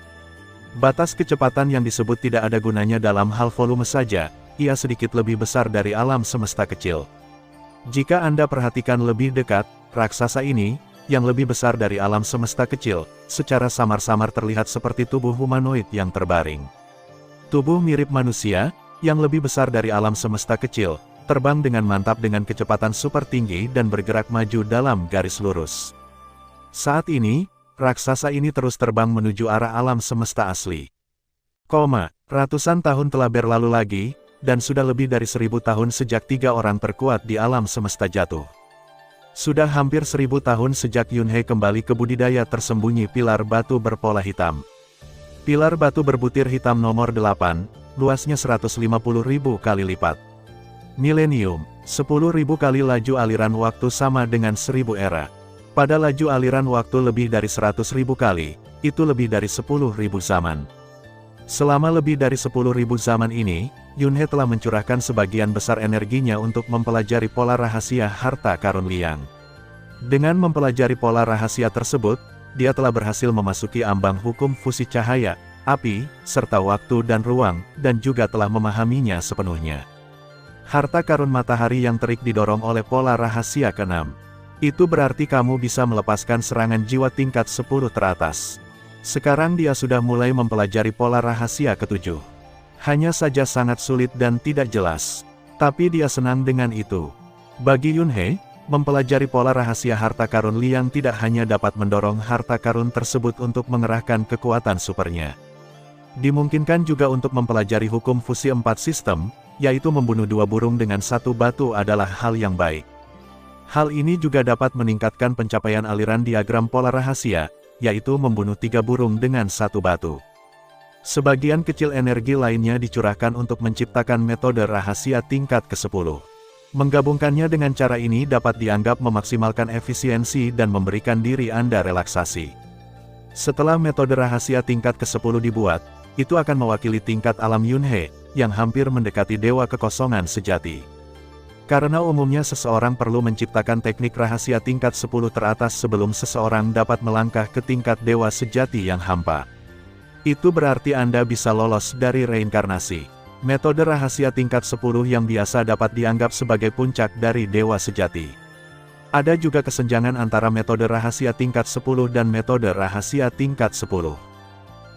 Batas kecepatan yang disebut tidak ada gunanya dalam hal volume saja, ia sedikit lebih besar dari alam semesta kecil. Jika Anda perhatikan lebih dekat, raksasa ini, yang lebih besar dari alam semesta kecil, secara samar-samar terlihat seperti tubuh humanoid yang terbaring. Tubuh mirip manusia, yang lebih besar dari alam semesta kecil, terbang dengan mantap dengan kecepatan super tinggi dan bergerak maju dalam garis lurus. Saat ini, raksasa ini terus terbang menuju arah alam semesta asli. Ratusan tahun telah berlalu lagi, dan sudah lebih dari 1000 tahun sejak 3 orang terkuat di alam semesta jatuh. Sudah hampir 1000 tahun sejak Yunhe kembali ke budidaya tersembunyi pilar batu berpola hitam. Pilar batu berbutir hitam nomor 8, luasnya 150.000 kali lipat. Milenium, 10.000 kali laju aliran waktu sama dengan 1000 era. Pada laju aliran waktu lebih dari 100.000 kali, itu lebih dari 10.000 zaman. Selama lebih dari 10.000 zaman ini, Yunhe telah mencurahkan sebagian besar energinya untuk mempelajari pola rahasia harta karun liang. Dengan mempelajari pola rahasia tersebut, dia telah berhasil memasuki ambang hukum fusi cahaya, api, serta waktu dan ruang, dan juga telah memahaminya sepenuhnya. Harta karun matahari yang terik didorong oleh pola rahasia ke-6. Itu berarti kamu bisa melepaskan serangan jiwa tingkat 10 teratas. Sekarang dia sudah mulai mempelajari pola rahasia ke-7. Hanya saja sangat sulit dan tidak jelas. Tapi dia senang dengan itu. Bagi Yunhe, mempelajari pola rahasia harta karun liang tidak hanya dapat mendorong harta karun tersebut untuk mengerahkan kekuatan supernya. Dimungkinkan juga untuk mempelajari hukum fusi 4 sistem, yaitu membunuh 2 burung dengan 1 batu adalah hal yang baik. Hal ini juga dapat meningkatkan pencapaian aliran diagram pola rahasia, yaitu membunuh 3 burung dengan 1 batu. Sebagian kecil energi lainnya dicurahkan untuk menciptakan metode rahasia tingkat ke-10. Menggabungkannya dengan cara ini dapat dianggap memaksimalkan efisiensi dan memberikan diri Anda relaksasi. Setelah metode rahasia tingkat ke-10 dibuat, itu akan mewakili tingkat alam Yunhe, yang hampir mendekati dewa kekosongan sejati. Karena umumnya seseorang perlu menciptakan teknik rahasia tingkat 10 teratas sebelum seseorang dapat melangkah ke tingkat dewa sejati yang hampa. Itu berarti Anda bisa lolos dari reinkarnasi. Metode rahasia tingkat 10 yang biasa dapat dianggap sebagai puncak dari dewa sejati. Ada juga kesenjangan antara metode rahasia tingkat 10 dan metode rahasia tingkat 10.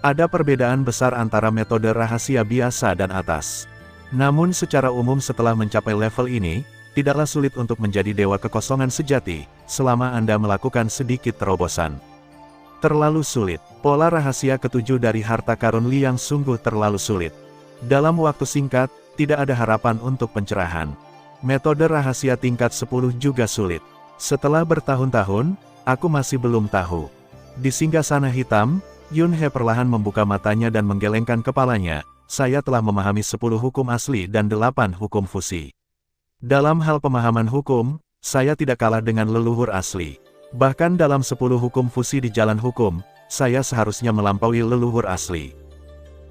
Ada perbedaan besar antara metode rahasia biasa dan atas. Namun secara umum setelah mencapai level ini, tidaklah sulit untuk menjadi dewa kekosongan sejati, selama Anda melakukan sedikit terobosan. Terlalu sulit. Pola rahasia ke-7 dari harta karun liang sungguh terlalu sulit. Dalam waktu singkat, tidak ada harapan untuk pencerahan. Metode rahasia tingkat 10 juga sulit. Setelah bertahun-tahun, aku masih belum tahu. Di singgasana hitam, Yunhe perlahan membuka matanya dan menggelengkan kepalanya. Saya telah memahami 10 hukum asli dan 8 hukum fusi. Dalam hal pemahaman hukum, saya tidak kalah dengan leluhur asli. Bahkan dalam 10 hukum fusi di jalan hukum, saya seharusnya melampaui leluhur asli.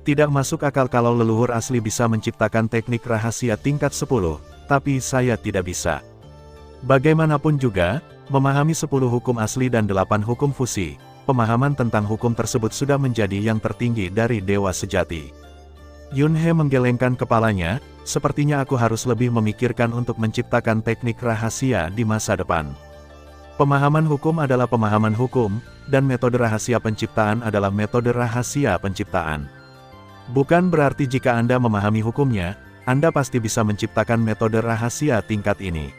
Tidak masuk akal kalau leluhur asli bisa menciptakan teknik rahasia tingkat 10, tapi saya tidak bisa. Bagaimanapun juga, memahami 10 hukum asli dan 8 hukum fusi, pemahaman tentang hukum tersebut sudah menjadi yang tertinggi dari dewa sejati. Yunhe menggelengkan kepalanya, sepertinya aku harus lebih memikirkan untuk menciptakan teknik rahasia di masa depan. Pemahaman hukum adalah pemahaman hukum, dan metode rahasia penciptaan adalah metode rahasia penciptaan. Bukan berarti jika Anda memahami hukumnya, Anda pasti bisa menciptakan metode rahasia tingkat ini.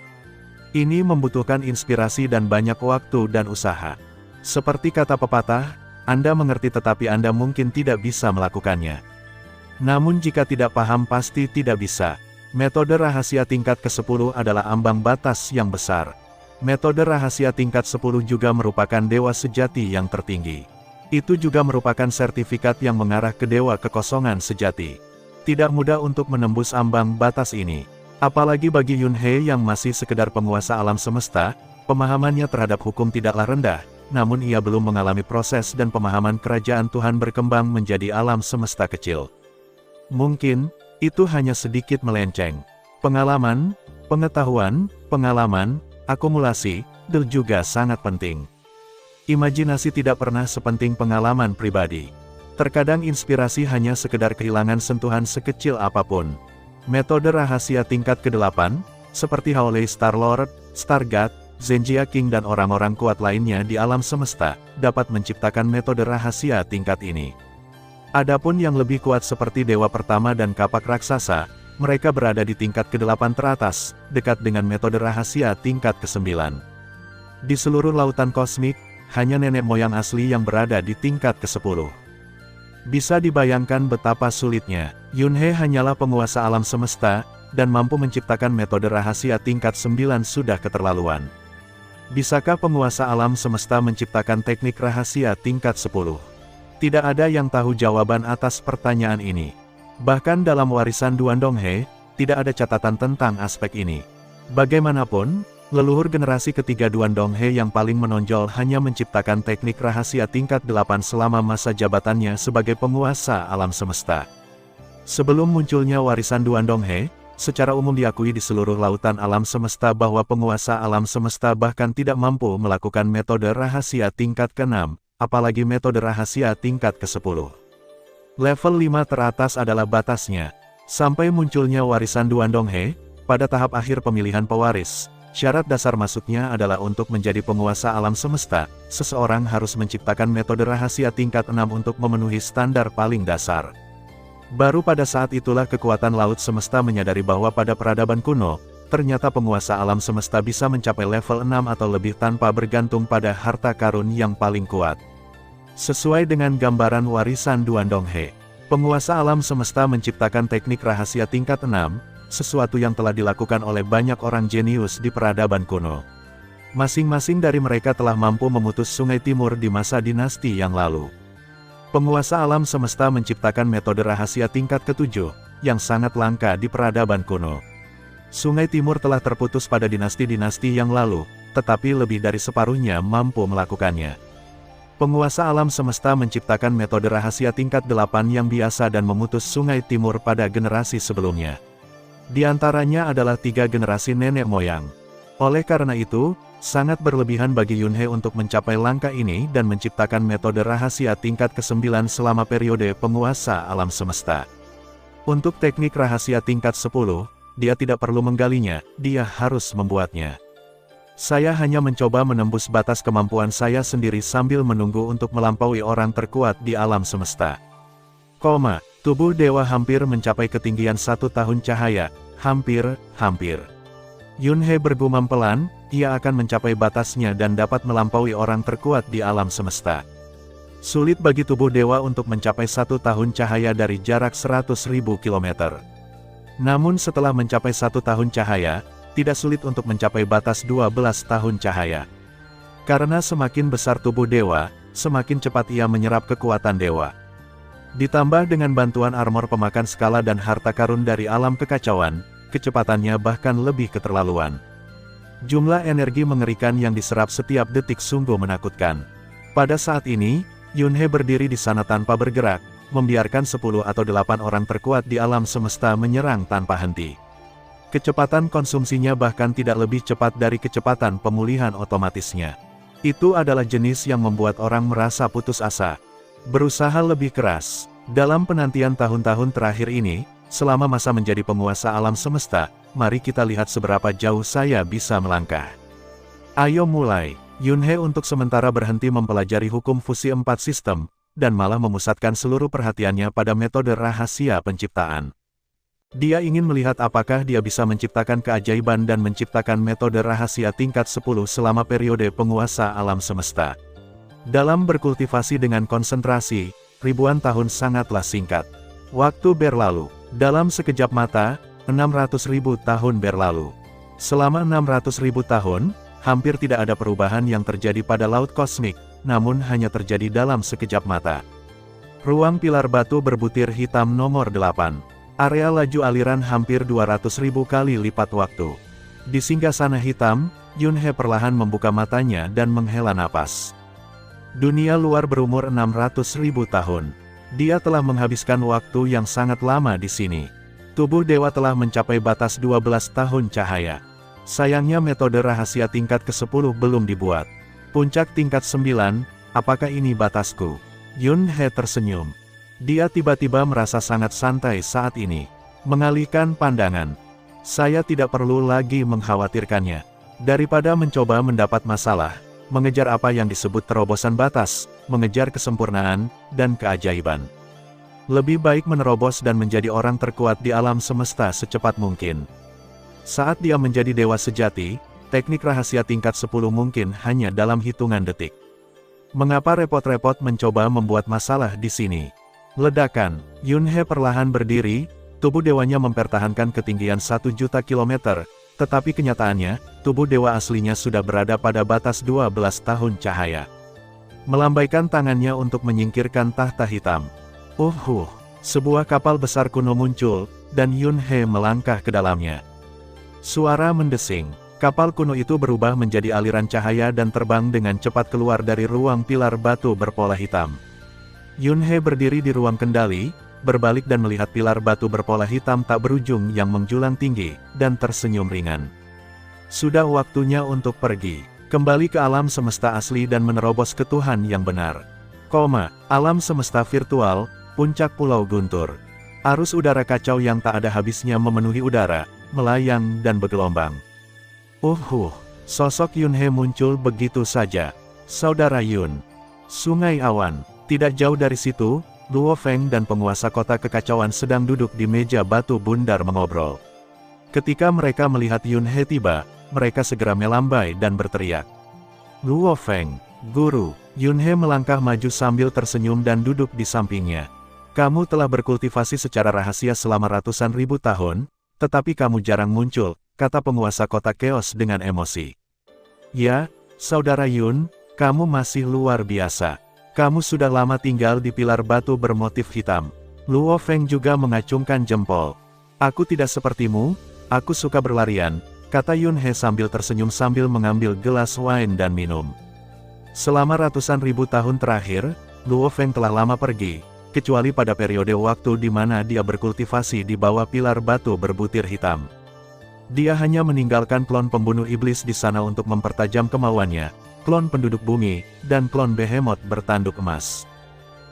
Ini membutuhkan inspirasi dan banyak waktu dan usaha. Seperti kata pepatah, Anda mengerti tetapi Anda mungkin tidak bisa melakukannya. Namun jika tidak paham pasti tidak bisa. Metode rahasia tingkat ke-10 adalah ambang batas yang besar. Metode rahasia tingkat 10 juga merupakan dewa sejati yang tertinggi. Itu juga merupakan sertifikat yang mengarah ke dewa kekosongan sejati. Tidak mudah untuk menembus ambang batas ini. Apalagi bagi Yunhei yang masih sekedar penguasa alam semesta, pemahamannya terhadap hukum tidaklah rendah, namun ia belum mengalami proses dan pemahaman kerajaan Tuhan berkembang menjadi alam semesta kecil. Mungkin, itu hanya sedikit melenceng. Pengalaman, pengetahuan, pengalaman, akumulasi, juga sangat penting. Imajinasi tidak pernah sepenting pengalaman pribadi. Terkadang inspirasi hanya sekedar kehilangan sentuhan sekecil apapun. Metode rahasia tingkat ke-8, seperti Howley Star-Lord, Stargate, Zenjia King dan orang-orang kuat lainnya di alam semesta, dapat menciptakan metode rahasia tingkat ini. Adapun yang lebih kuat seperti Dewa Pertama dan Kapak Raksasa, mereka berada di tingkat ke-8 teratas, dekat dengan metode rahasia tingkat ke-9. Di seluruh lautan kosmik, hanya nenek moyang asli yang berada di tingkat ke-10. Bisa dibayangkan betapa sulitnya. Yunhei hanyalah penguasa alam semesta, dan mampu menciptakan metode rahasia tingkat 9 sudah keterlaluan. Bisakah penguasa alam semesta menciptakan teknik rahasia tingkat 10? Tidak ada yang tahu jawaban atas pertanyaan ini. Bahkan dalam warisan Duan Donghe, tidak ada catatan tentang aspek ini. Bagaimanapun, leluhur generasi ketiga Duan Donghe yang paling menonjol hanya menciptakan teknik rahasia tingkat 8 selama masa jabatannya sebagai penguasa alam semesta. Sebelum munculnya warisan Duan Donghe, secara umum diakui di seluruh lautan alam semesta bahwa penguasa alam semesta bahkan tidak mampu melakukan metode rahasia tingkat ke-6, apalagi metode rahasia tingkat ke-10. Level 5 teratas adalah batasnya. Sampai munculnya warisan Duan Donghe, pada tahap akhir pemilihan pewaris, syarat dasar masuknya adalah untuk menjadi penguasa alam semesta, seseorang harus menciptakan metode rahasia tingkat 6 untuk memenuhi standar paling dasar. Baru pada saat itulah kekuatan laut semesta menyadari bahwa pada peradaban kuno, ternyata penguasa alam semesta bisa mencapai level 6 atau lebih tanpa bergantung pada harta karun yang paling kuat. Sesuai dengan gambaran warisan Duan Donghe, penguasa alam semesta menciptakan teknik rahasia tingkat 6, sesuatu yang telah dilakukan oleh banyak orang jenius di peradaban kuno. Masing-masing dari mereka telah mampu memutus Sungai Timur di masa dinasti yang lalu. Penguasa alam semesta menciptakan metode rahasia tingkat ke-7, yang sangat langka di peradaban kuno. Sungai Timur telah terputus pada dinasti-dinasti yang lalu, tetapi lebih dari separuhnya mampu melakukannya. Penguasa alam semesta menciptakan metode rahasia tingkat 8 yang biasa dan memutus Sungai Timur pada generasi sebelumnya. Di antaranya adalah 3 generasi nenek moyang. Oleh karena itu, sangat berlebihan bagi Yunhei untuk mencapai langkah ini dan menciptakan metode rahasia tingkat ke-9 selama periode penguasa alam semesta. Untuk teknik rahasia tingkat 10, dia tidak perlu menggalinya, dia harus membuatnya. Saya hanya mencoba menembus batas kemampuan saya sendiri sambil menunggu untuk melampaui orang terkuat di alam semesta. Tubuh dewa hampir mencapai ketinggian 1 tahun cahaya, hampir. Yunhei bergumam pelan, ia akan mencapai batasnya dan dapat melampaui orang terkuat di alam semesta. Sulit bagi tubuh dewa untuk mencapai 1 tahun cahaya dari jarak 100.000 km. Namun setelah mencapai 1 tahun cahaya, tidak sulit untuk mencapai batas 12 tahun cahaya. Karena semakin besar tubuh dewa, semakin cepat ia menyerap kekuatan dewa. Ditambah dengan bantuan armor pemakan skala dan harta karun dari alam kekacauan, kecepatannya bahkan lebih keterlaluan. Jumlah energi mengerikan yang diserap setiap detik sungguh menakutkan. Pada saat ini, Yunhei berdiri di sana tanpa bergerak, membiarkan 10 atau 8 orang terkuat di alam semesta menyerang tanpa henti. Kecepatan konsumsinya bahkan tidak lebih cepat dari kecepatan pemulihan otomatisnya. Itu adalah jenis yang membuat orang merasa putus asa. Berusaha lebih keras. Dalam penantian tahun-tahun terakhir ini, selama masa menjadi penguasa alam semesta, mari kita lihat seberapa jauh saya bisa melangkah. Ayo mulai. Yunhei untuk sementara berhenti mempelajari hukum fusi 4 sistem, dan malah memusatkan seluruh perhatiannya pada metode rahasia penciptaan. Dia ingin melihat apakah dia bisa menciptakan keajaiban dan menciptakan metode rahasia tingkat 10 selama periode penguasa alam semesta. Dalam berkultivasi dengan konsentrasi, ribuan tahun sangatlah singkat. Waktu berlalu. Dalam sekejap mata, 600.000 tahun berlalu. Selama 600.000 tahun, hampir tidak ada perubahan yang terjadi pada laut kosmik, namun hanya terjadi dalam sekejap mata. Ruang pilar batu berbutir hitam nomor 8. Area laju aliran hampir 200.000 kali lipat waktu. Di singgasana hitam, Yunhe perlahan membuka matanya dan menghela napas. Dunia luar berumur 600.000 tahun. Dia telah menghabiskan waktu yang sangat lama di sini. Tubuh dewa telah mencapai batas 12 tahun cahaya. Sayangnya metode rahasia tingkat ke-10 belum dibuat. Puncak tingkat 9, apakah ini batasku? Yunhe tersenyum. Dia tiba-tiba merasa sangat santai saat ini. Mengalihkan pandangan. Saya tidak perlu lagi mengkhawatirkannya. Daripada mencoba mendapat masalah, mengejar apa yang disebut terobosan batas, mengejar kesempurnaan, dan keajaiban. Lebih baik menerobos dan menjadi orang terkuat di alam semesta secepat mungkin. Saat dia menjadi dewa sejati, teknik rahasia tingkat 10 mungkin hanya dalam hitungan detik. Mengapa repot-repot mencoba membuat masalah di sini? Ledakan. Yunhe perlahan berdiri, tubuh dewanya mempertahankan ketinggian 1 juta kilometer, tetapi kenyataannya, tubuh dewa aslinya sudah berada pada batas 12 tahun cahaya. Melambaikan tangannya untuk menyingkirkan tahta hitam. Sebuah kapal besar kuno muncul, dan Yunhe melangkah ke dalamnya. Suara mendesing. Kapal kuno itu berubah menjadi aliran cahaya dan terbang dengan cepat keluar dari ruang pilar batu berpola hitam. Yunhe berdiri di ruang kendali, berbalik dan melihat pilar batu berpola hitam tak berujung yang menjulang tinggi, dan tersenyum ringan. Sudah waktunya untuk pergi, kembali ke alam semesta asli dan menerobos ke Tuhan yang benar. Alam semesta virtual, puncak Pulau Guntur. Arus udara kacau yang tak ada habisnya memenuhi udara, melayang dan bergelombang. Sosok Yunhe muncul begitu saja. Saudara Yun. Sungai Awan. Tidak jauh dari situ, Luo Feng dan penguasa kota kekacauan sedang duduk di meja batu bundar mengobrol. Ketika mereka melihat Yunhe tiba, mereka segera melambai dan berteriak. Luo Feng, Guru. Yunhe melangkah maju sambil tersenyum dan duduk di sampingnya. Kamu telah berkultivasi secara rahasia selama ratusan ribu tahun, tetapi kamu jarang muncul, kata penguasa kota Chaos dengan emosi. Ya, Saudara Yun, kamu masih luar biasa. Kamu sudah lama tinggal di pilar batu bermotif hitam. Luo Feng juga mengacungkan jempol. Aku tidak sepertimu, aku suka berlarian, kata Yunhe sambil tersenyum sambil mengambil gelas wine dan minum. Selama ratusan ribu tahun terakhir, Luo Feng telah lama pergi, kecuali pada periode waktu di mana dia berkultivasi di bawah pilar batu berbutir hitam. Dia hanya meninggalkan klon pembunuh iblis di sana untuk mempertajam kemauannya, klon penduduk bumi, dan klon behemoth bertanduk emas.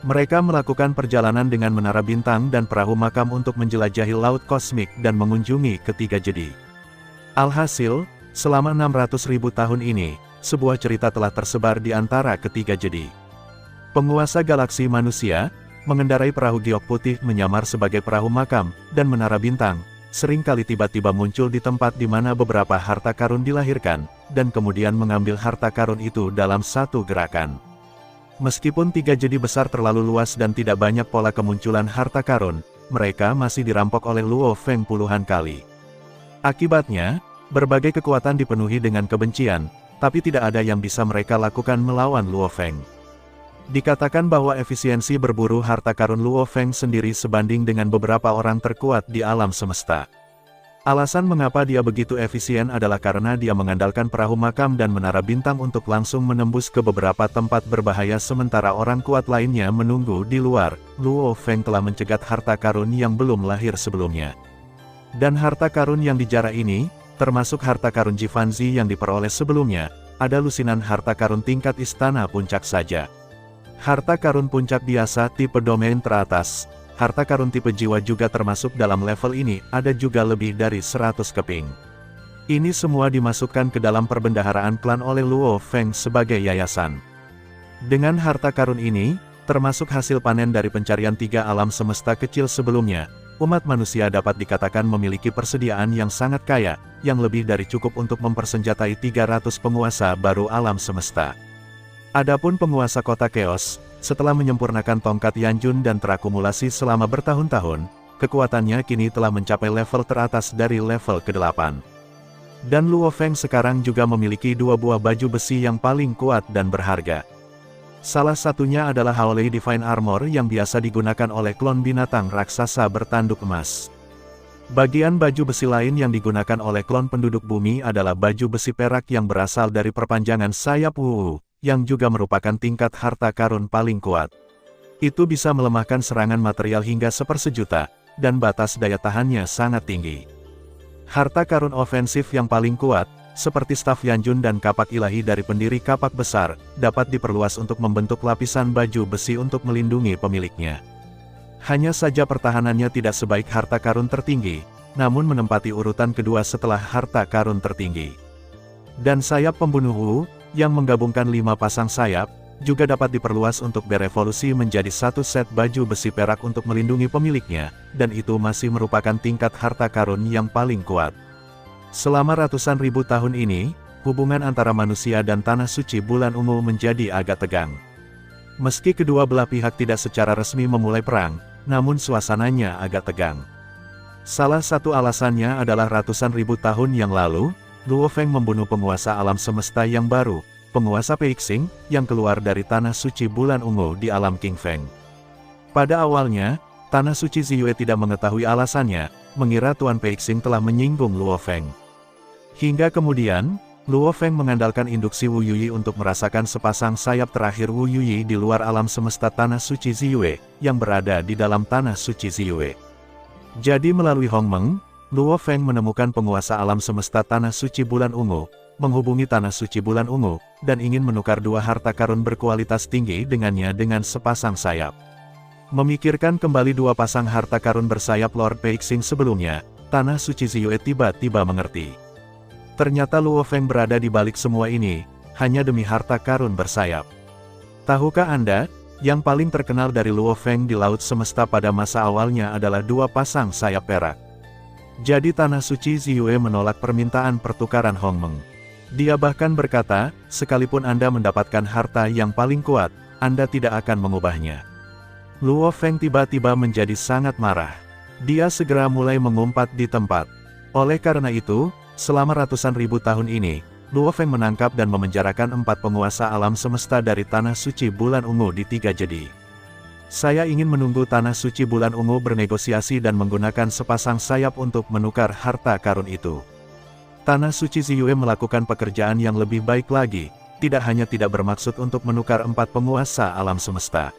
Mereka melakukan perjalanan dengan menara bintang dan perahu makam untuk menjelajahi laut kosmik dan mengunjungi ketiga jedi. Alhasil, selama 600.000 tahun ini, sebuah cerita telah tersebar di antara ketiga jedi. Penguasa galaksi manusia, mengendarai perahu giok putih menyamar sebagai perahu makam, dan menara bintang, seringkali tiba-tiba muncul di tempat di mana beberapa harta karun dilahirkan, dan kemudian mengambil harta karun itu dalam satu gerakan. Meskipun tiga jedi besar terlalu luas dan tidak banyak pola kemunculan harta karun, mereka masih dirampok oleh Luo Feng puluhan kali. Akibatnya, berbagai kekuatan dipenuhi dengan kebencian, tapi tidak ada yang bisa mereka lakukan melawan Luo Feng. Dikatakan bahwa efisiensi berburu harta karun Luo Feng sendiri sebanding dengan beberapa orang terkuat di alam semesta. Alasan mengapa dia begitu efisien adalah karena dia mengandalkan perahu makam dan menara bintang untuk langsung menembus ke beberapa tempat berbahaya sementara orang kuat lainnya menunggu di luar. Luo Feng telah mencegat harta karun yang belum lahir sebelumnya. Dan harta karun yang dijarah ini, termasuk harta karun Jivanzi yang diperoleh sebelumnya, ada lusinan harta karun tingkat istana puncak saja. Harta karun puncak biasa tipe domain teratas, harta karun tipe jiwa juga termasuk dalam level ini, ada juga lebih dari 100 keping. Ini semua dimasukkan ke dalam perbendaharaan klan oleh Luo Feng sebagai yayasan. Dengan harta karun ini, termasuk hasil panen dari pencarian tiga alam semesta kecil sebelumnya, umat manusia dapat dikatakan memiliki persediaan yang sangat kaya, yang lebih dari cukup untuk mempersenjatai 300 penguasa baru alam semesta. Adapun penguasa kota Chaos, setelah menyempurnakan tongkat Yanjun dan terakumulasi selama bertahun-tahun, kekuatannya kini telah mencapai level teratas dari level ke-8. Dan Luo Feng sekarang juga memiliki dua buah baju besi yang paling kuat dan berharga. Salah satunya adalah Haolei Divine Armor yang biasa digunakan oleh klon binatang raksasa bertanduk emas. Bagian baju besi lain yang digunakan oleh klon penduduk bumi adalah baju besi perak yang berasal dari perpanjangan sayap Wu, yang juga merupakan tingkat harta karun paling kuat. Itu bisa melemahkan serangan material hingga 1/1.000.000, dan batas daya tahannya sangat tinggi. Harta karun ofensif yang paling kuat, seperti staf Yanjun dan kapak ilahi dari pendiri kapak besar, dapat diperluas untuk membentuk lapisan baju besi untuk melindungi pemiliknya. Hanya saja pertahanannya tidak sebaik harta karun tertinggi, namun menempati urutan kedua setelah harta karun tertinggi. Dan sayap pembunuh Wu, yang menggabungkan 5 pasang sayap, juga dapat diperluas untuk berevolusi menjadi satu set baju besi perak untuk melindungi pemiliknya, dan itu masih merupakan tingkat harta karun yang paling kuat. Selama ratusan ribu tahun ini, hubungan antara manusia dan tanah suci bulan ungu menjadi agak tegang. Meski kedua belah pihak tidak secara resmi memulai perang, namun suasananya agak tegang. Salah satu alasannya adalah ratusan ribu tahun yang lalu, Luo Feng membunuh penguasa alam semesta yang baru, penguasa Peixing, yang keluar dari tanah suci bulan ungu di alam King Feng. Pada awalnya, tanah suci Ziyue tidak mengetahui alasannya, mengira Tuan Peixing telah menyinggung Luo Feng. Hingga kemudian, Luo Feng mengandalkan induksi Wu Yuyi untuk merasakan sepasang sayap terakhir Wu Yuyi di luar alam semesta tanah suci Ziyue, yang berada di dalam tanah suci Ziyue. Jadi melalui Hong Meng, Luo Feng menemukan penguasa alam semesta tanah suci bulan ungu, menghubungi tanah suci bulan ungu, dan ingin menukar dua harta karun berkualitas tinggi dengannya dengan sepasang sayap. Memikirkan kembali dua pasang harta karun bersayap Lord Peixing sebelumnya, tanah suci Ziyue tiba-tiba mengerti. Ternyata Luo Feng berada di balik semua ini, hanya demi harta karun bersayap. Tahukah Anda, yang paling terkenal dari Luo Feng di Laut Semesta pada masa awalnya adalah dua pasang sayap perak. Jadi tanah suci Ziyue menolak permintaan pertukaran Hong Meng. Dia bahkan berkata, sekalipun Anda mendapatkan harta yang paling kuat, Anda tidak akan mengubahnya. Luo Feng tiba-tiba menjadi sangat marah. Dia segera mulai mengumpat di tempat. Oleh karena itu, selama ratusan ribu tahun ini, Luo Feng menangkap dan memenjarakan 4 penguasa alam semesta dari tanah suci bulan ungu di 3 jadi. Saya ingin menunggu tanah suci bulan ungu bernegosiasi dan menggunakan sepasang sayap untuk menukar harta karun itu. Tanah suci Ziyue melakukan pekerjaan yang lebih baik lagi, tidak hanya tidak bermaksud untuk menukar 4 penguasa alam semesta.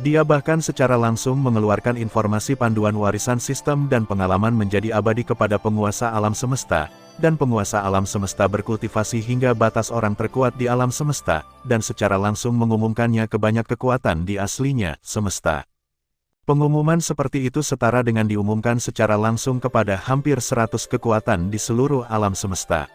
Dia bahkan secara langsung mengeluarkan informasi panduan warisan sistem dan pengalaman menjadi abadi kepada penguasa alam semesta, dan penguasa alam semesta berkultivasi hingga batas orang terkuat di alam semesta, dan secara langsung mengumumkannya ke banyak kekuatan di aslinya, semesta. Pengumuman seperti itu setara dengan diumumkan secara langsung kepada hampir 100 kekuatan di seluruh alam semesta.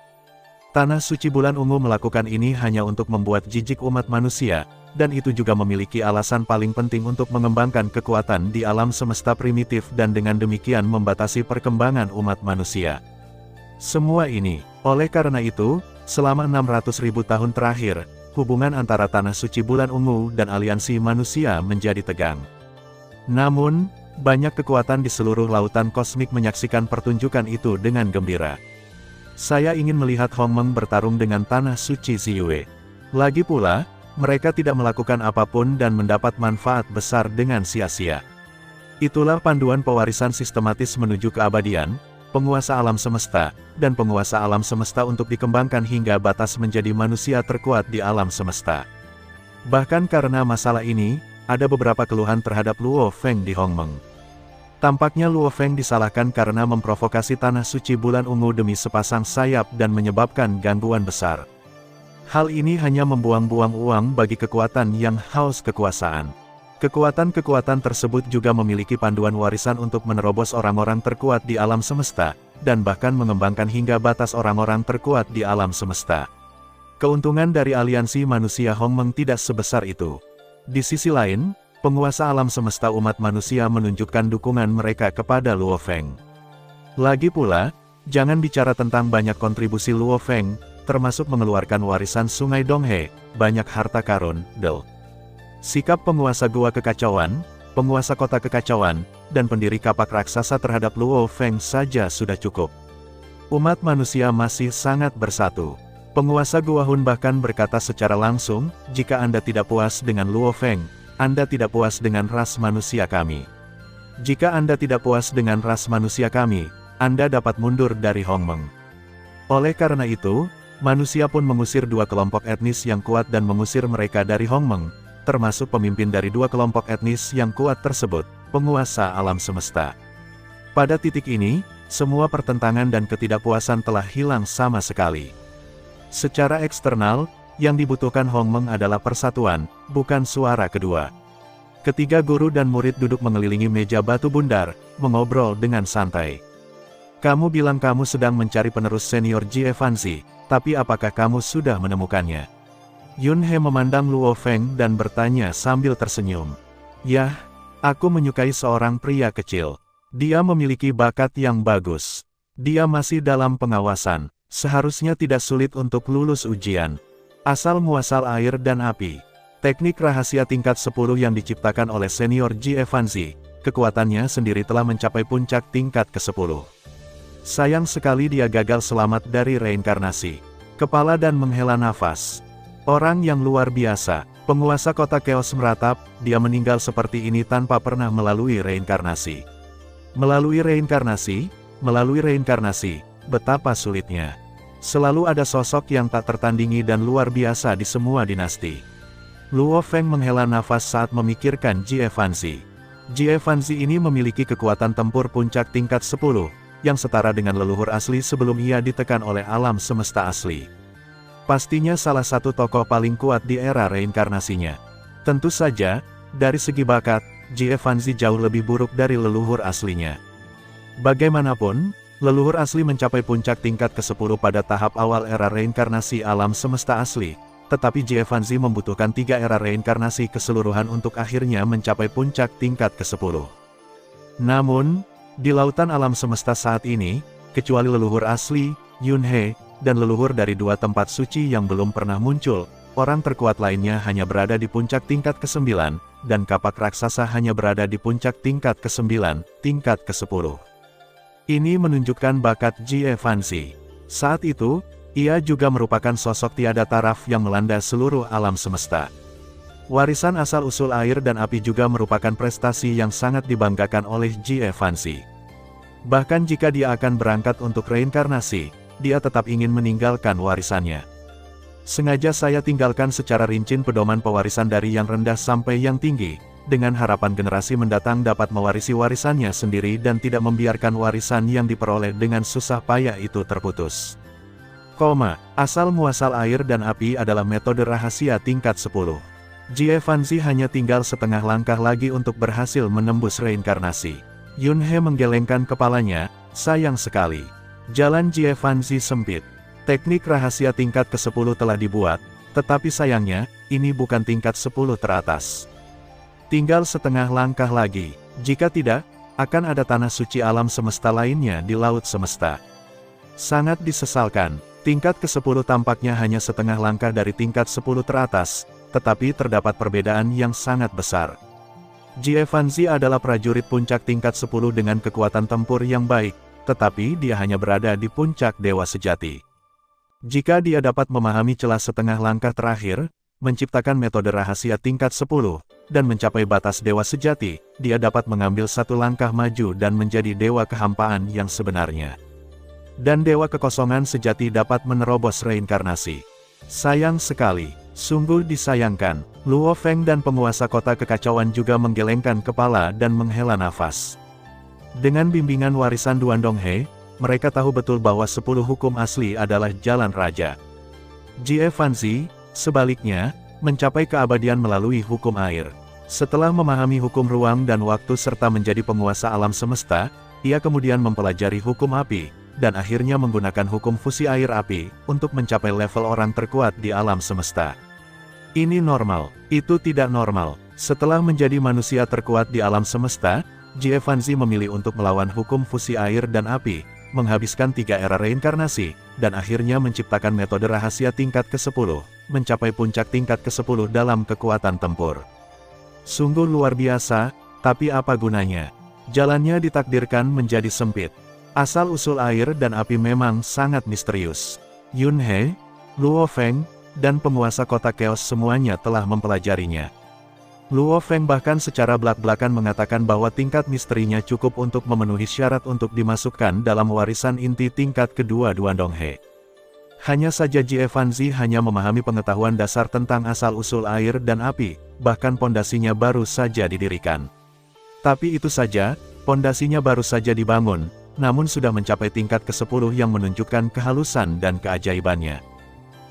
Tanah suci bulan ungu melakukan ini hanya untuk membuat jijik umat manusia, dan itu juga memiliki alasan paling penting untuk mengembangkan kekuatan di alam semesta primitif dan dengan demikian membatasi perkembangan umat manusia. Semua ini, oleh karena itu, selama 600.000 tahun terakhir, hubungan antara tanah suci bulan ungu dan aliansi manusia menjadi tegang. Namun, banyak kekuatan di seluruh lautan kosmik menyaksikan pertunjukan itu dengan gembira. Saya ingin melihat Hong Meng bertarung dengan tanah suci Ziyue. Lagi pula, mereka tidak melakukan apapun dan mendapat manfaat besar dengan sia-sia. Itulah panduan pewarisan sistematis menuju keabadian, penguasa alam semesta, dan penguasa alam semesta untuk dikembangkan hingga batas menjadi manusia terkuat di alam semesta. Bahkan karena masalah ini, ada beberapa keluhan terhadap Luo Feng di Hong Meng. Tampaknya Luo Feng disalahkan karena memprovokasi tanah suci bulan ungu demi sepasang sayap dan menyebabkan gangguan besar. Hal ini hanya membuang-buang uang bagi kekuatan yang haus kekuasaan. Kekuatan-kekuatan tersebut juga memiliki panduan warisan untuk menerobos orang-orang terkuat di alam semesta, dan bahkan mengembangkan hingga batas orang-orang terkuat di alam semesta. Keuntungan dari aliansi manusia Hong Meng tidak sebesar itu. Di sisi lain, penguasa alam semesta umat manusia menunjukkan dukungan mereka kepada Luo Feng. Lagi pula, jangan bicara tentang banyak kontribusi Luo Feng, termasuk mengeluarkan warisan Sungai Donghe, banyak harta karun, sikap penguasa Gua Kekacauan, penguasa kota kekacauan, dan pendiri kapak raksasa terhadap Luo Feng saja sudah cukup. Umat manusia masih sangat bersatu. Penguasa Gua Hun bahkan berkata secara langsung, jika Anda tidak puas dengan Luo Feng, Anda tidak puas dengan ras manusia kami. Jika Anda tidak puas dengan ras manusia kami, Anda dapat mundur dari Hongmeng. Oleh karena itu, manusia pun mengusir dua kelompok etnis yang kuat dan mengusir mereka dari Hongmeng, termasuk pemimpin dari dua kelompok etnis yang kuat tersebut, penguasa alam semesta. Pada titik ini, semua pertentangan dan ketidakpuasan telah hilang sama sekali. Secara eksternal, yang dibutuhkan Hongmeng adalah persatuan, bukan suara kedua. Ketiga guru dan murid duduk mengelilingi meja batu bundar, mengobrol dengan santai. Kamu bilang kamu sedang mencari penerus senior Jie Fanzi, tapi apakah kamu sudah menemukannya? Yun He memandang Luo Feng dan bertanya sambil tersenyum. Yah, aku menyukai seorang pria kecil. Dia memiliki bakat yang bagus. Dia masih dalam pengawasan, seharusnya tidak sulit untuk lulus ujian. Asal muasal air dan api. Teknik rahasia tingkat 10 yang diciptakan oleh senior Jie Fanzi, kekuatannya sendiri telah mencapai puncak tingkat ke-10. Sayang sekali dia gagal selamat dari reinkarnasi. Kepala dan menghela nafas. Orang yang luar biasa, penguasa kota Chaos meratap, dia meninggal seperti ini tanpa pernah melalui reinkarnasi. Melalui reinkarnasi, betapa sulitnya. Selalu ada sosok yang tak tertandingi dan luar biasa di semua dinasti. Luo Feng menghela nafas saat memikirkan Jie Fanzi. Jie Fanzi ini memiliki kekuatan tempur puncak tingkat 10, yang setara dengan leluhur asli sebelum ia ditekan oleh alam semesta asli. Pastinya salah satu tokoh paling kuat di era reinkarnasinya. Tentu saja, dari segi bakat, Jie Fanzi jauh lebih buruk dari leluhur aslinya. Bagaimanapun, leluhur asli mencapai puncak tingkat ke-10 pada tahap awal era reinkarnasi alam semesta asli. Tetapi Jie Fanzi membutuhkan 3 era reinkarnasi keseluruhan untuk akhirnya mencapai puncak tingkat ke-10. Namun, di lautan alam semesta saat ini, kecuali leluhur asli, Yun He, dan leluhur dari dua tempat suci yang belum pernah muncul, orang terkuat lainnya hanya berada di puncak tingkat ke-9, dan kapak raksasa hanya berada di puncak tingkat ke-9, tingkat ke-10. Ini menunjukkan bakat Jie Fanzi. Saat itu, ia juga merupakan sosok tiada taraf yang melanda seluruh alam semesta. Warisan asal-usul air dan api juga merupakan prestasi yang sangat dibanggakan oleh Jie Fanzi. Bahkan jika dia akan berangkat untuk reinkarnasi, dia tetap ingin meninggalkan warisannya. Sengaja saya tinggalkan secara rinci pedoman pewarisan dari yang rendah sampai yang tinggi, dengan harapan generasi mendatang dapat mewarisi warisannya sendiri dan tidak membiarkan warisan yang diperoleh dengan susah payah itu terputus. Asal muasal air dan api adalah metode rahasia tingkat 10. Jie Fanzi hanya tinggal setengah langkah lagi untuk berhasil menembus reinkarnasi. Yun He menggelengkan kepalanya, sayang sekali. Jalan Jie Fanzi sempit. Teknik rahasia tingkat ke-10 telah dibuat, tetapi sayangnya, ini bukan tingkat 10 teratas. Tinggal setengah langkah lagi. Jika tidak, akan ada tanah suci alam semesta lainnya di laut semesta. Sangat disesalkan. Tingkat ke-10 tampaknya hanya setengah langkah dari tingkat 10 teratas, tetapi terdapat perbedaan yang sangat besar. Jie Fanzi adalah prajurit puncak tingkat 10 dengan kekuatan tempur yang baik, tetapi dia hanya berada di puncak dewa sejati. Jika dia dapat memahami celah setengah langkah terakhir, menciptakan metode rahasia tingkat 10, dan mencapai batas dewa sejati, dia dapat mengambil satu langkah maju dan menjadi dewa kehampaan yang sebenarnya. Dan dewa kekosongan sejati dapat menerobos reinkarnasi. Sayang sekali, sungguh disayangkan. Luo Feng dan penguasa kota kekacauan juga menggelengkan kepala dan menghela nafas. Dengan bimbingan warisan Duan Donghe, mereka tahu betul bahwa 10 hukum asli adalah jalan raja. Jie Fanzi, sebaliknya, mencapai keabadian melalui hukum air. Setelah memahami hukum ruang dan waktu serta menjadi penguasa alam semesta, ia kemudian mempelajari hukum api, dan akhirnya menggunakan hukum fusi air-api, untuk mencapai level orang terkuat di alam semesta. Ini normal, itu tidak normal. Setelah menjadi manusia terkuat di alam semesta, Jie Fanzi memilih untuk melawan hukum fusi air dan api, menghabiskan 3 era reinkarnasi, dan akhirnya menciptakan metode rahasia tingkat ke-10, mencapai puncak tingkat ke-10 dalam kekuatan tempur. Sungguh luar biasa, tapi apa gunanya? Jalannya ditakdirkan menjadi sempit. Asal-usul air dan api memang sangat misterius. Yun He, Luo Feng, dan penguasa kota Chaos semuanya telah mempelajarinya. Luo Feng bahkan secara belak-belakan mengatakan bahwa tingkat misterinya cukup untuk memenuhi syarat untuk dimasukkan dalam warisan inti tingkat kedua Duandonghe. Hanya saja Jie Fanzi hanya memahami pengetahuan dasar tentang asal-usul air dan api, bahkan pondasinya baru saja didirikan. Tapi itu saja, pondasinya baru saja dibangun, namun sudah mencapai tingkat ke-10 yang menunjukkan kehalusan dan keajaibannya.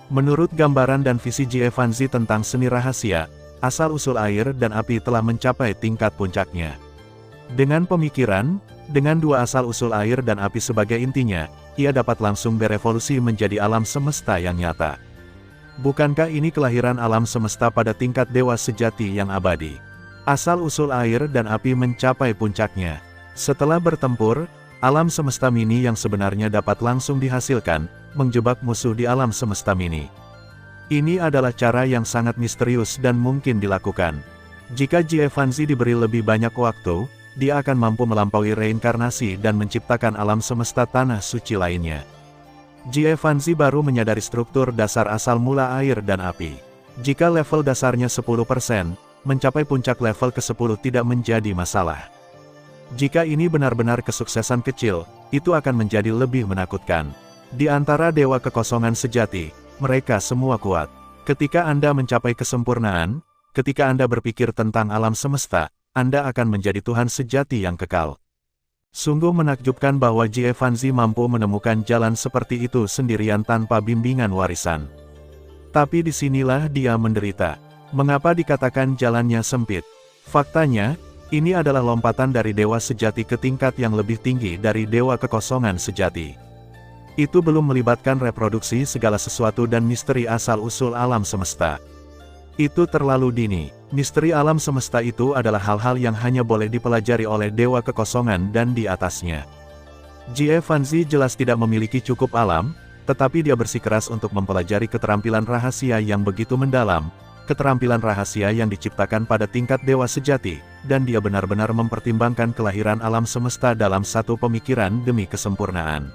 Menurut gambaran dan visi Jie Fanzi tentang seni rahasia, asal-usul air dan api telah mencapai tingkat puncaknya. Dengan pemikiran, dengan dua asal-usul air dan api sebagai intinya, ia dapat langsung berevolusi menjadi alam semesta yang nyata. Bukankah ini kelahiran alam semesta pada tingkat dewa sejati yang abadi? Asal-usul air dan api mencapai puncaknya. Setelah bertempur, alam semesta mini yang sebenarnya dapat langsung dihasilkan, menjebak musuh di alam semesta mini. Ini adalah cara yang sangat misterius dan mungkin dilakukan. Jika Jie Fanzi diberi lebih banyak waktu, dia akan mampu melampaui reinkarnasi dan menciptakan alam semesta tanah suci lainnya. Jie Fanzi baru menyadari struktur dasar asal mula air dan api. Jika level dasarnya 10%, mencapai puncak level ke-10 tidak menjadi masalah. Jika ini benar-benar kesuksesan kecil, itu akan menjadi lebih menakutkan. Di antara dewa kekosongan sejati, mereka semua kuat. Ketika Anda mencapai kesempurnaan, ketika Anda berpikir tentang alam semesta, Anda akan menjadi Tuhan sejati yang kekal. Sungguh menakjubkan bahwa Jie Fanzi mampu menemukan jalan seperti itu sendirian tanpa bimbingan warisan. Tapi disinilah dia menderita. Mengapa dikatakan jalannya sempit? Faktanya, ini adalah lompatan dari dewa sejati ke tingkat yang lebih tinggi dari dewa kekosongan sejati. Itu belum melibatkan reproduksi segala sesuatu dan misteri asal-usul alam semesta. Itu terlalu dini. Misteri alam semesta itu adalah hal-hal yang hanya boleh dipelajari oleh dewa kekosongan dan di atasnya. Jie Fanzi jelas tidak memiliki cukup alam, tetapi dia bersikeras untuk mempelajari keterampilan rahasia yang begitu mendalam, keterampilan rahasia yang diciptakan pada tingkat dewa sejati, dan dia benar-benar mempertimbangkan kelahiran alam semesta dalam satu pemikiran demi kesempurnaan.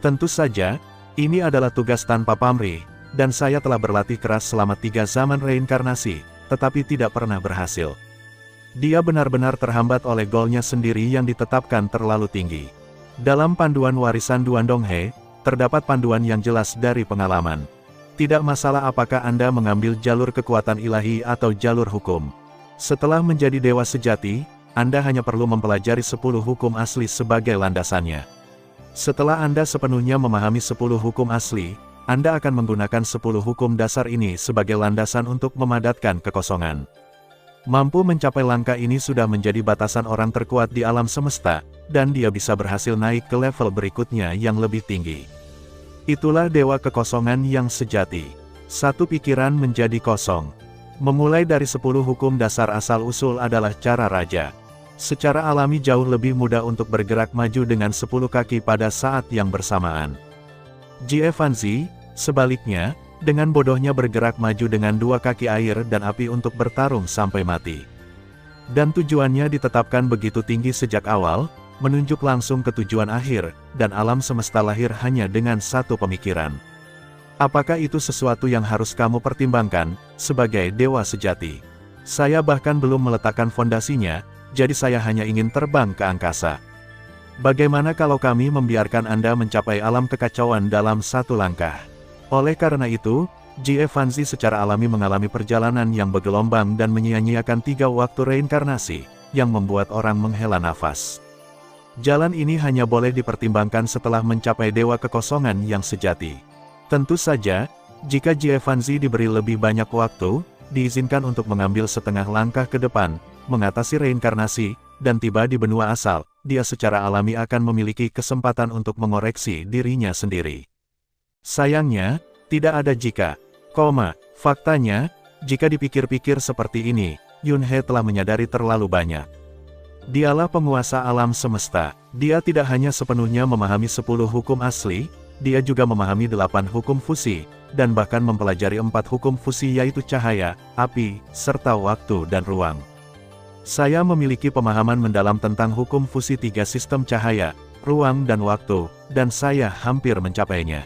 Tentu saja, ini adalah tugas tanpa pamrih, dan saya telah berlatih keras selama 3 zaman reinkarnasi, tetapi tidak pernah berhasil. Dia benar-benar terhambat oleh golnya sendiri yang ditetapkan terlalu tinggi. Dalam panduan warisan Duandonghe, terdapat panduan yang jelas dari pengalaman. Tidak masalah apakah Anda mengambil jalur kekuatan ilahi atau jalur hukum. Setelah menjadi dewa sejati, Anda hanya perlu mempelajari 10 hukum asli sebagai landasannya. Setelah Anda sepenuhnya memahami 10 hukum asli, Anda akan menggunakan 10 hukum dasar ini sebagai landasan untuk memadatkan kekosongan. Mampu mencapai langkah ini sudah menjadi batasan orang terkuat di alam semesta, dan dia bisa berhasil naik ke level berikutnya yang lebih tinggi. Itulah dewa kekosongan yang sejati. Satu pikiran menjadi kosong. Memulai dari 10 hukum dasar asal-usul adalah cara raja. Secara alami jauh lebih mudah untuk bergerak maju dengan 10 kaki pada saat yang bersamaan. Jie Fanzi, sebaliknya, dengan bodohnya bergerak maju dengan 2 kaki air dan api untuk bertarung sampai mati. Dan tujuannya ditetapkan begitu tinggi sejak awal, menunjuk langsung ke tujuan akhir, dan alam semesta lahir hanya dengan satu pemikiran. Apakah itu sesuatu yang harus kamu pertimbangkan, sebagai dewa sejati? Saya bahkan belum meletakkan fondasinya, jadi saya hanya ingin terbang ke angkasa. Bagaimana kalau kami membiarkan Anda mencapai alam kekacauan dalam satu langkah? Oleh karena itu, Jie Fanzi secara alami mengalami perjalanan yang bergelombang dan menyia-nyiakan 3 waktu reinkarnasi, yang membuat orang menghela nafas. Jalan ini hanya boleh dipertimbangkan setelah mencapai dewa kekosongan yang sejati. Tentu saja, jika Jie Fanzi diberi lebih banyak waktu, diizinkan untuk mengambil setengah langkah ke depan, mengatasi reinkarnasi, dan tiba di benua asal, dia secara alami akan memiliki kesempatan untuk mengoreksi dirinya sendiri. Sayangnya, tidak ada jika. Faktanya, jika dipikir-pikir seperti ini, Yun He telah menyadari terlalu banyak. Dialah penguasa alam semesta. Dia tidak hanya sepenuhnya memahami 10 hukum asli, dia juga memahami 8 hukum fusi, dan bahkan mempelajari 4 hukum fusi yaitu cahaya, api, serta waktu dan ruang. Saya memiliki pemahaman mendalam tentang hukum fusi 3 sistem cahaya, ruang dan waktu, dan saya hampir mencapainya.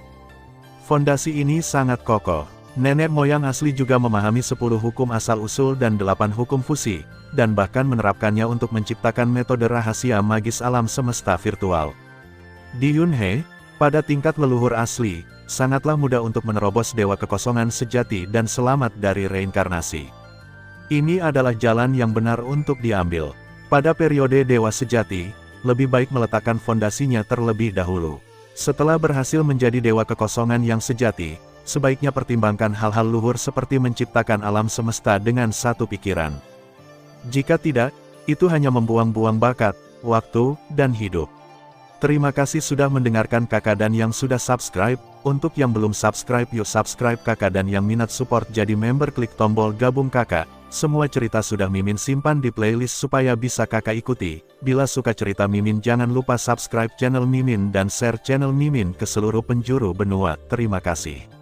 Fondasi ini sangat kokoh. Nenek moyang asli juga memahami 10 hukum asal-usul dan 8 hukum fusi, dan bahkan menerapkannya untuk menciptakan metode rahasia magis alam semesta virtual. Di Yunhe, pada tingkat leluhur asli, sangatlah mudah untuk menerobos dewa kekosongan sejati dan selamat dari reinkarnasi. Ini adalah jalan yang benar untuk diambil. Pada periode dewa sejati, lebih baik meletakkan fondasinya terlebih dahulu. Setelah berhasil menjadi dewa kekosongan yang sejati, sebaiknya pertimbangkan hal-hal luhur seperti menciptakan alam semesta dengan satu pikiran. Jika tidak, itu hanya membuang-buang bakat, waktu, dan hidup. Terima kasih sudah mendengarkan kakak dan yang sudah subscribe. Untuk yang belum subscribe yuk subscribe kakak, dan yang minat support jadi member klik tombol gabung kakak. Semua cerita sudah Mimin simpan di playlist supaya bisa kakak ikuti. Bila suka cerita Mimin jangan lupa subscribe channel Mimin dan share channel Mimin ke seluruh penjuru benua. Terima kasih.